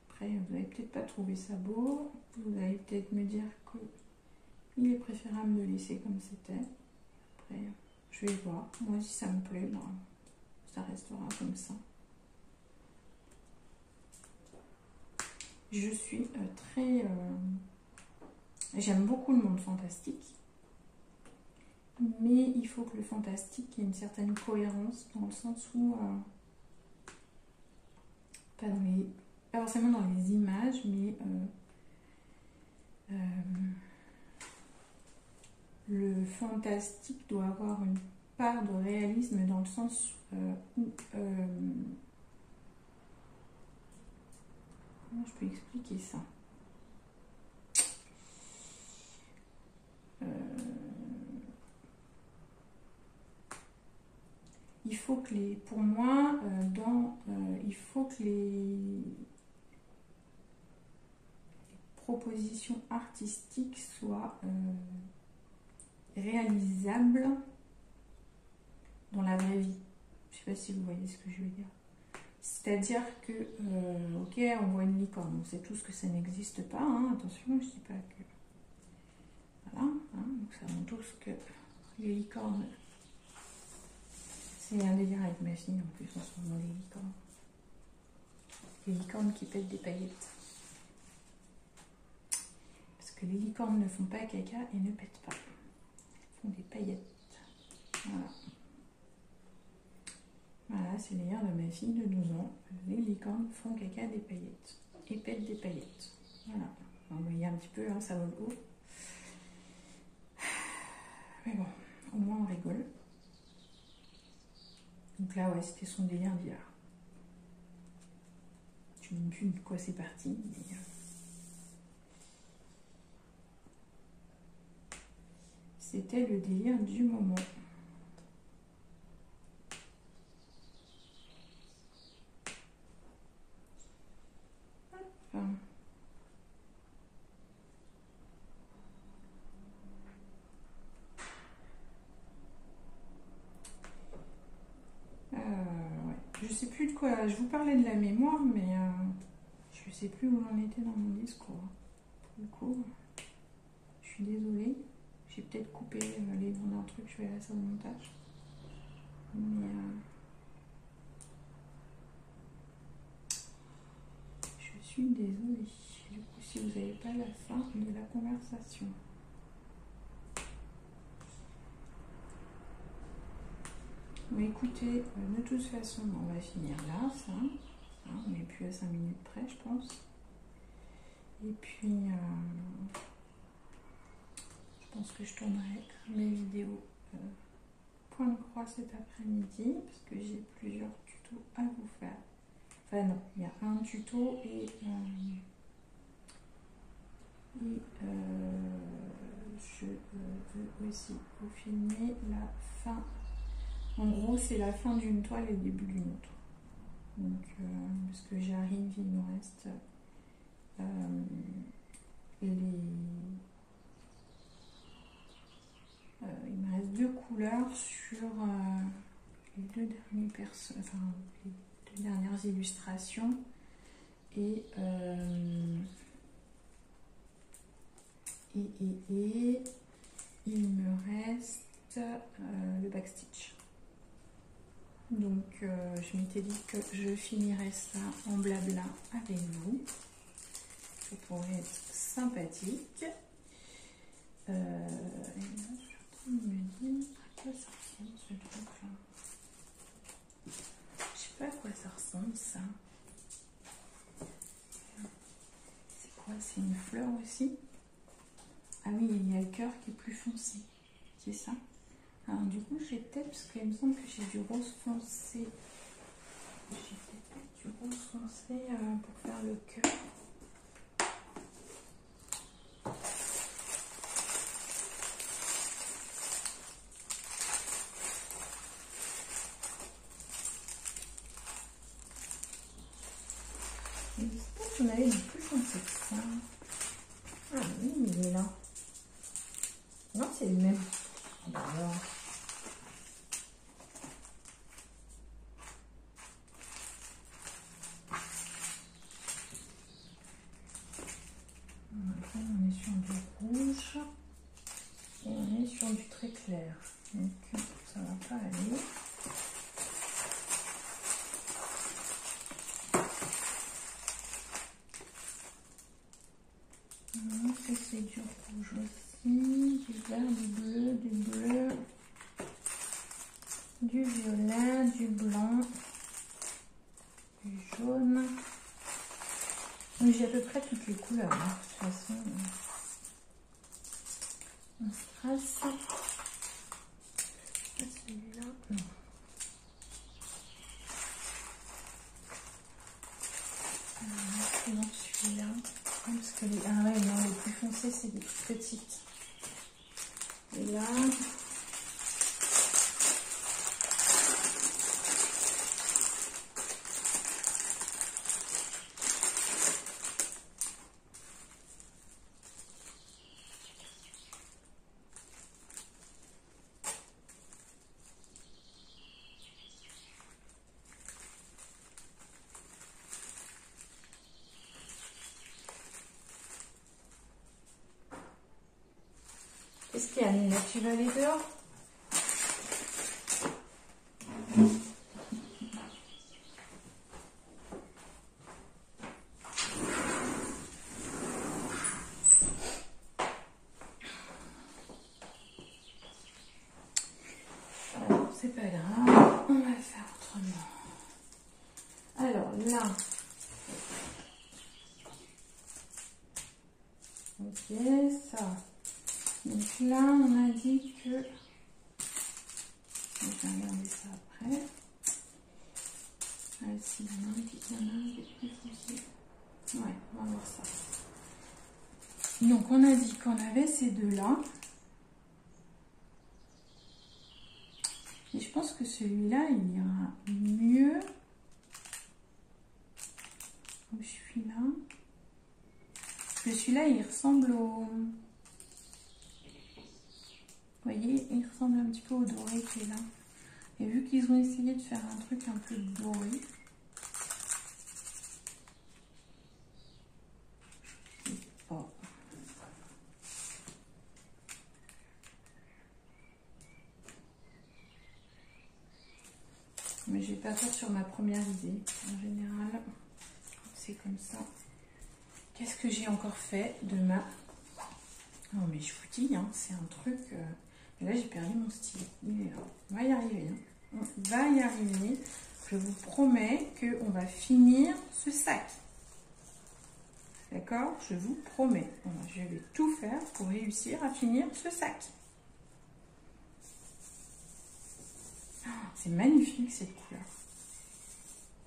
Speaker 1: Après, vous n'allez peut-être pas trouver ça beau. Vous allez peut-être me dire que il est préférable de laisser comme c'était. Après, je vais voir. Moi, si ça me plaît, ben, ça restera comme ça. Je suis très... j'aime beaucoup le monde fantastique. Mais il faut que le fantastique ait une certaine cohérence dans le sens où... pas forcément dans les images, mais... le fantastique doit avoir une part de réalisme dans le sens où... comment je peux expliquer ça? Il faut que les... Pour moi, il faut que les propositions artistiques soient... réalisable dans la vraie vie. Je sais pas si vous voyez ce que je veux dire. C'est-à-dire que, ok, on voit une licorne, on sait tous que ça n'existe pas, hein, attention, je dis pas que... Voilà, hein, donc ça montre tous que les licornes... C'est un délire avec ma fille, en plus, en ce moment, les licornes. Les licornes qui pètent des paillettes. Parce que les licornes ne font pas caca et ne pètent pas. Des paillettes. Voilà. Voilà, c'est l'air de ma fille de 12 ans. Les licornes font caca des paillettes. Et pètent des paillettes. Voilà. Vous voyez un petit peu, hein, ça vaut le coup. Mais bon, au moins on rigole. Donc là, ouais, c'était son délire d'hier. Je ne sais plus de quoi c'est parti, mais... c'était le délire du moment. Hop. Ouais. Je sais plus de quoi. Je vous parlais de la mémoire, mais je sais plus où j'en étais dans mon discours. Du coup, je suis désolée. J'ai peut-être coupé les noms d'un truc, je vais la faire au montage. Mais je suis désolée. Du coup, si vous n'avez pas la fin de la conversation. Mais écoutez, de toute façon, on va finir là, ça. Hein, on n'est plus à 5 minutes près, je pense. Et puis... je pense que je tournerai mes vidéos point de croix cet après-midi parce que j'ai plusieurs tutos à vous faire. Enfin non, il y a un tuto et je veux aussi vous filmer la fin. En gros, c'est la fin d'une toile et le début d'une autre. Donc, parce que j'arrive, il me reste il me reste 2 couleurs sur les 2 dernières personnes, enfin les 2 dernières illustrations et il me reste le backstitch. Donc je m'étais dit que je finirais ça en blabla avec vous. Ça pourrait être sympathique. Et là, je suis en Il me dit à quoi ça ressemble ce truc-là. Je sais pas à quoi ça ressemble ça. C'est quoi? C'est une fleur aussi? Ah oui, il y a le cœur qui est plus foncé. C'est ça. Alors du coup, j'ai peut-être, parce qu'il me semble que j'ai du rose foncé. J'ai peut-être du rose foncé pour faire le cœur. J'espère qu'on avait du plus foncé que ça. Ah oui, il est là. Non, c'est le même. Alors. Après, on est sur du rouge et on est sur du très clair. Donc, ça va pas aller. C'est du rouge aussi, du vert, du bleu, du violet, du blanc, du jaune. Donc j'ai à peu près toutes les couleurs, hein. De toute façon. On se trace. Celui-là, non. Alors, celui-là. Parce que les, ah ouais, non, les plus foncés, c'est des toutes petites. Et là, qu'est-ce qu'il y a, Nina? Tu vas aller dehors? Alors, c'est pas grave, on va faire autrement. Alors là, ok, ça. Donc là, on a dit que... Je vais regarder ça après. Ah, si, il y en a un qui est plus foncé. Ouais, on va voir ça. Donc, on a dit qu'on avait ces deux-là. Et je pense que celui-là, il ira mieux. Où je suis là. Parce que celui-là, il ressemble au... Vous voyez, il ressemble un petit peu au doré qui est là. Et vu qu'ils ont essayé de faire un truc un peu doré, je sais pas. Mais je vais pas faire sur ma première idée. En général, c'est comme ça. Qu'est-ce que j'ai encore fait de ma... Non mais je vous dis, hein, c'est un truc... Et là, j'ai perdu mon stylo. Mais on va y arriver. Hein. On va y arriver. Je vous promets qu'on va finir ce sac. D'accord? Je vous promets. Voilà, je vais tout faire pour réussir à finir ce sac. Oh, c'est magnifique cette couleur.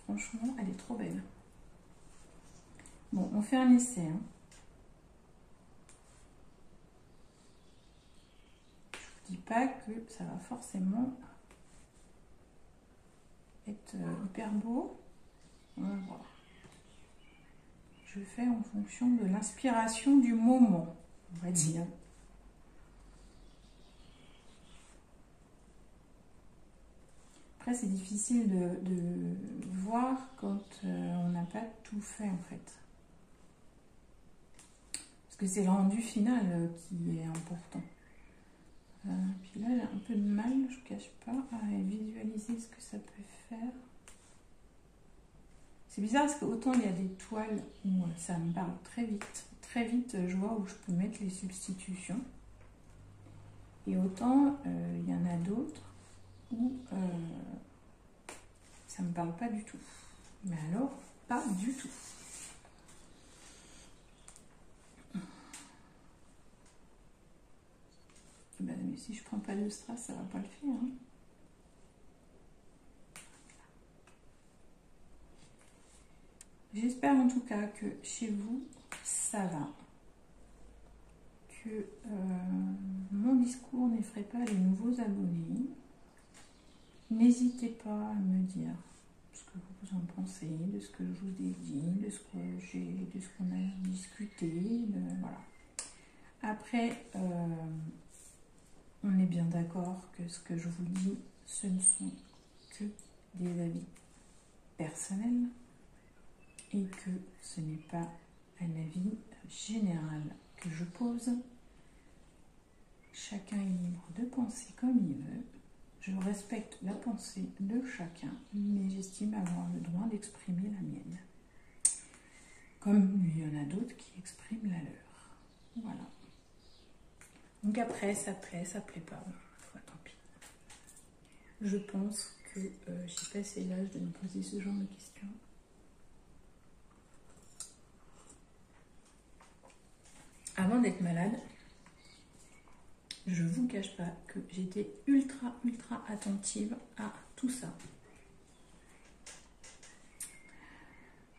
Speaker 1: Franchement, elle est trop belle. Bon, on fait un essai. Hein. Je ne dis pas que ça va forcément être hyper beau. On va voir. Je fais en fonction de l'inspiration du moment, on va dire. Après, c'est difficile de voir quand on n'a pas tout fait, en fait. Parce que c'est le rendu final qui est important. Puis là, j'ai un peu de mal, je ne cache pas, à visualiser ce que ça peut faire. C'est bizarre parce qu'autant il y a des toiles où ça me parle très vite. Très vite, je vois où je peux mettre les substitutions. Et autant, il y en a d'autres où ça ne me parle pas du tout. Mais alors, pas du tout. Ben, mais si je prends pas de strass, ça va pas le faire. Hein. J'espère en tout cas que chez vous, ça va. Que mon discours n'effraie pas les nouveaux abonnés. N'hésitez pas à me dire ce que vous en pensez, de ce que je vous ai dit, de ce qu'on a discuté. Voilà. Après, on est bien d'accord que ce que je vous dis, ce ne sont que des avis personnels et que ce n'est pas un avis général que je pose. Chacun est libre de penser comme il veut. Je respecte la pensée de chacun, mais j'estime avoir le droit d'exprimer la mienne. Comme il y en a d'autres qui expriment la leur. Voilà. Donc après, ça plaît pas. Enfin, tant pis. Je pense que j'ai passé l'âge de me poser ce genre de questions. Avant d'être malade, je vous cache pas que j'étais ultra attentive à tout ça.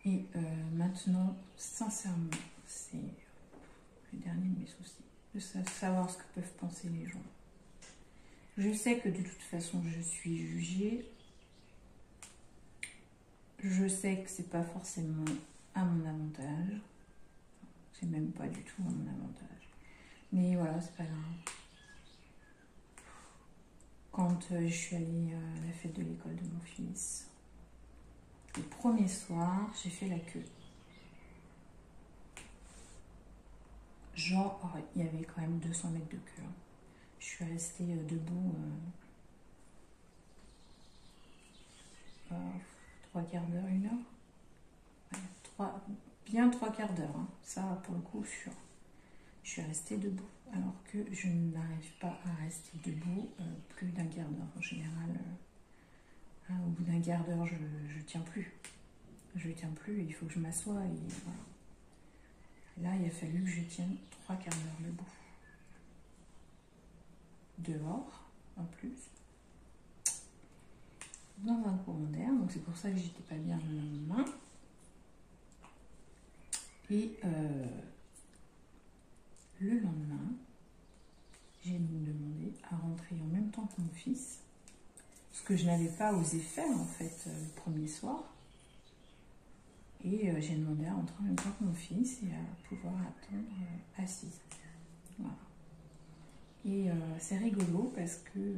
Speaker 1: Et maintenant, sincèrement, c'est le dernier de mes soucis, de savoir ce que peuvent penser les gens. Je sais que de toute façon, je suis jugée. Je sais que c'est pas forcément à mon avantage. C'est même pas du tout à mon avantage. Mais voilà, c'est pas grave. Quand je suis allée à la fête de l'école de mon fils, le premier soir, j'ai fait la queue. Genre, il y avait quand même 200 mètres de queue. Je suis restée debout 3 quarts d'heure, 1 heure. Ouais, bien 3 quarts d'heure. Hein. Ça, pour le coup, sûr. Je suis restée debout. Alors que je n'arrive pas à rester debout plus d'un quart d'heure. En général, au bout d'un quart d'heure, je ne tiens plus. Je ne tiens plus, il faut que je m'assoie. Et voilà. Là, il a fallu que je tienne 3 quarts d'heure debout. Dehors, en plus. Dans un courant d'air. Donc c'est pour ça que j'étais pas bien le lendemain. Et le lendemain, j'ai demandé à rentrer en même temps que mon fils, ce que je n'avais pas osé faire en fait le premier soir. Et j'ai demandé à rentrer en même temps que mon fils et à pouvoir attendre assise. Voilà. Et c'est rigolo parce que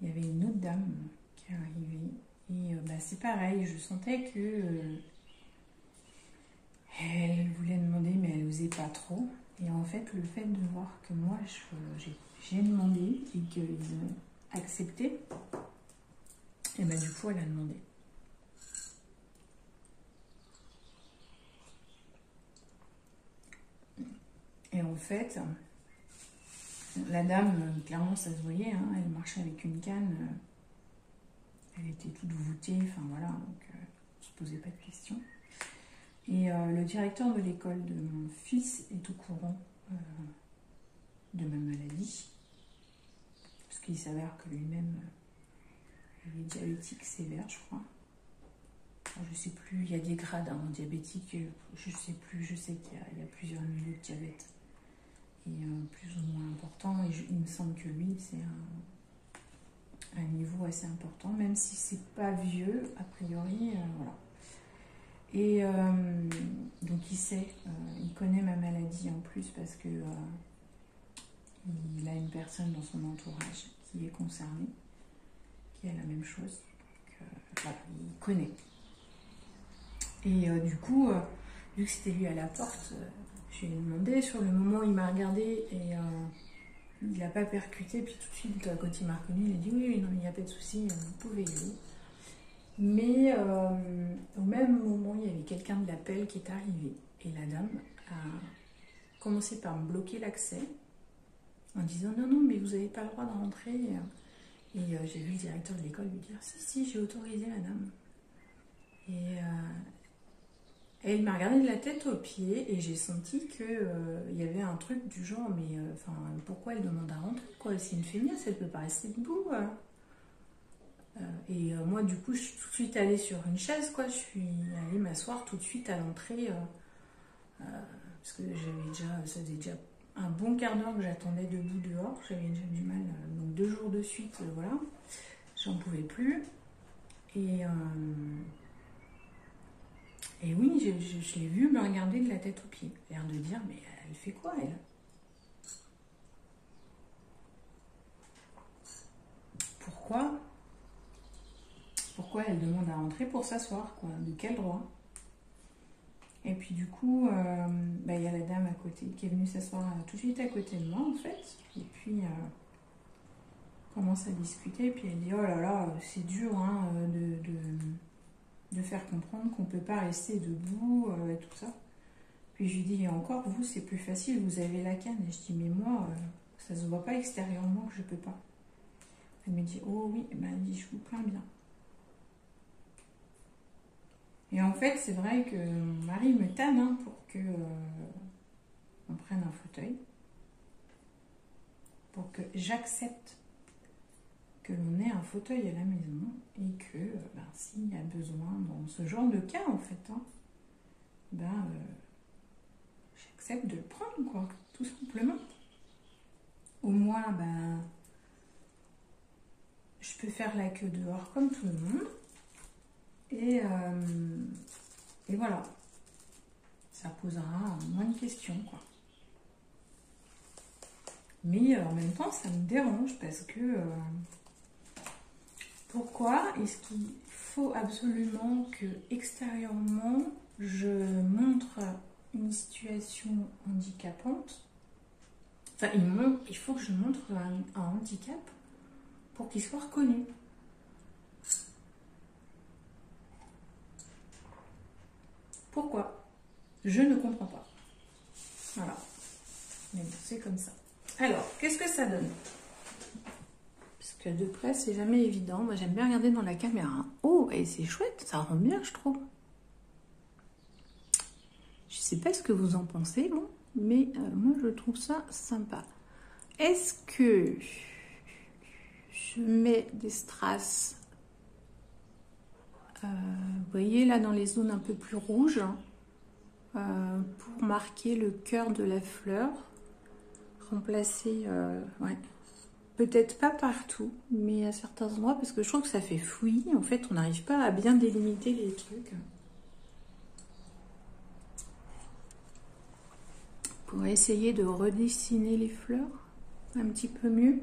Speaker 1: il y avait une autre dame qui est arrivée. Et c'est pareil, je sentais que elle voulait demander, mais elle n'osait pas trop. Et en fait, le fait de voir que moi, j'ai demandé et qu'ils ont accepté, et du coup, elle a demandé. Et en fait, la dame, clairement, ça se voyait, hein, elle marchait avec une canne, elle était toute voûtée, enfin voilà, donc on ne se posait pas de questions. Et le directeur de l'école de mon fils est au courant de ma maladie, parce qu'il s'avère que lui-même il est diabétique sévère, je crois. Alors, je ne sais plus, il y a des grades en diabétique, je ne sais plus, je sais qu'il y a plusieurs niveaux de diabète, et plus ou moins important, et il me semble que lui, c'est un niveau assez important, même si c'est pas vieux, a priori, voilà. Et donc il sait, il connaît ma maladie en plus parce que il a une personne dans son entourage qui est concernée, qui a la même chose. Donc, voilà, il connaît. Et du coup, vu que c'était lui à la porte, je lui ai demandé. Sur le moment, il m'a regardé et il n'a pas percuté. Puis tout de suite, quand il m'a reconnu, il a dit oui, non, il n'y a pas de souci, vous pouvez y aller. Mais au même moment, il y avait quelqu'un de l'appel qui est arrivé. Et la dame a commencé par me bloquer l'accès en disant non, non, mais vous n'avez pas le droit de rentrer. Et j'ai vu le directeur de l'école lui dire si, j'ai autorisé madame. Et elle m'a regardé de la tête aux pieds et j'ai senti qu'il y avait un truc du genre, mais pourquoi elle demande à rentrer quoi? C'est une feignasse, elle ne peut pas rester debout. Et moi, du coup, je suis tout de suite allée sur une chaise, quoi. Je suis allée m'asseoir tout de suite à l'entrée parce que ça faisait déjà un bon quart d'heure que j'attendais debout dehors. J'avais déjà du mal, donc 2 jours de suite, voilà. J'en pouvais plus. Et oui, je l'ai vue me regarder de la tête aux pieds. L'air de dire, mais elle fait quoi, elle? Pourquoi elle demande à rentrer pour s'asseoir, quoi? De quel droit? Et puis du coup, y a la dame à côté qui est venue s'asseoir tout de suite à côté de moi, en fait. Et puis, commence à discuter. Et puis elle dit, oh là là, c'est dur hein, de faire comprendre qu'on ne peut pas rester debout et tout ça. Puis je lui dis, et encore, vous, c'est plus facile, vous avez la canne. Et je dis, mais moi, ça se voit pas extérieurement que je peux pas. Elle me dit, oh oui, elle dit, je vous plains bien. Et en fait, c'est vrai que mon mari me tanne hein, pour que on prenne un fauteuil. Pour que j'accepte que l'on ait un fauteuil à la maison et que s'il y a besoin dans ce genre de cas en fait, j'accepte de le prendre quoi, tout simplement. Au moins, je peux faire la queue dehors comme tout le monde. Et voilà, ça posera moins de questions quoi. Mais en même temps, ça me dérange parce que pourquoi est-ce qu'il faut absolument que extérieurement je montre une situation handicapante? Enfin, il faut que je montre un handicap pour qu'il soit reconnu. Pourquoi? Je ne comprends pas. Voilà. Mais bon, c'est comme ça. Alors, qu'est-ce que ça donne? Parce que de près, c'est jamais évident. Moi, j'aime bien regarder dans la caméra. Oh, et c'est chouette, ça rend bien, je trouve. Je sais pas ce que vous en pensez, bon, mais moi, je trouve ça sympa. Est-ce que je mets des strass? Vous voyez là dans les zones un peu plus rouges pour marquer le cœur de la fleur, remplacer, ouais, peut-être pas partout, mais à certains endroits parce que je trouve que ça fait fouillis. En fait, on n'arrive pas à bien délimiter les trucs. Pour essayer de redessiner les fleurs un petit peu mieux.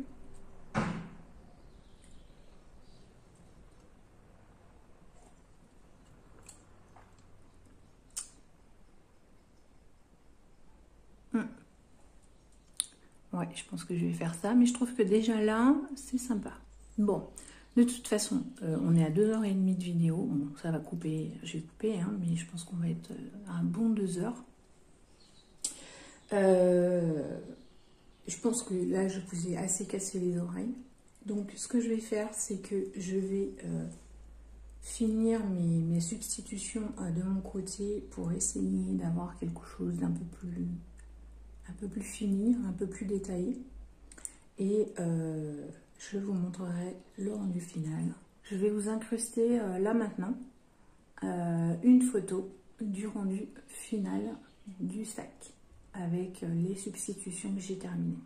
Speaker 1: Ouais, je pense que je vais faire ça, mais je trouve que déjà là, c'est sympa. Bon, de toute façon, on est à 2h30 de vidéo. Bon, ça va couper, je vais couper, hein, mais je pense qu'on va être à un bon 2 heures. Je pense que là, je vous ai assez cassé les oreilles. Donc, ce que je vais faire, c'est que je vais finir mes substitutions de mon côté pour essayer d'avoir quelque chose d'un peu plus fini, un peu plus détaillé. Et je vous montrerai le rendu final. Je vais vous incruster là maintenant une photo du rendu final du sac avec les substitutions que j'ai terminées.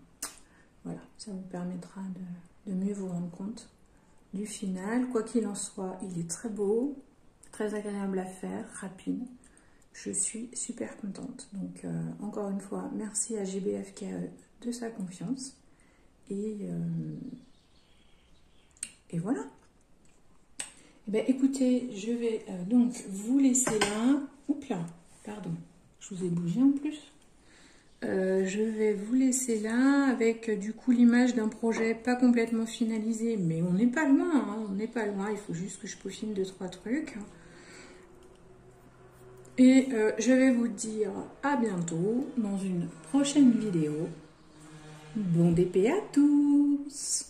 Speaker 1: Voilà, ça vous permettra de mieux vous rendre compte du final. Quoi qu'il en soit, il est très beau, très agréable à faire, rapide. Je suis super contente. Donc, encore une fois, merci à GBFKE de sa confiance. Et voilà. Eh bien, écoutez, je vais donc vous laisser là. Oups là, pardon, je vous ai bougé en plus. Je vais vous laisser là avec du coup l'image d'un projet pas complètement finalisé, mais on n'est pas loin, hein, on n'est pas loin. Il faut juste que je peaufine 2-3 trucs. Et je vais vous dire à bientôt dans une prochaine vidéo. Bon DP à tous!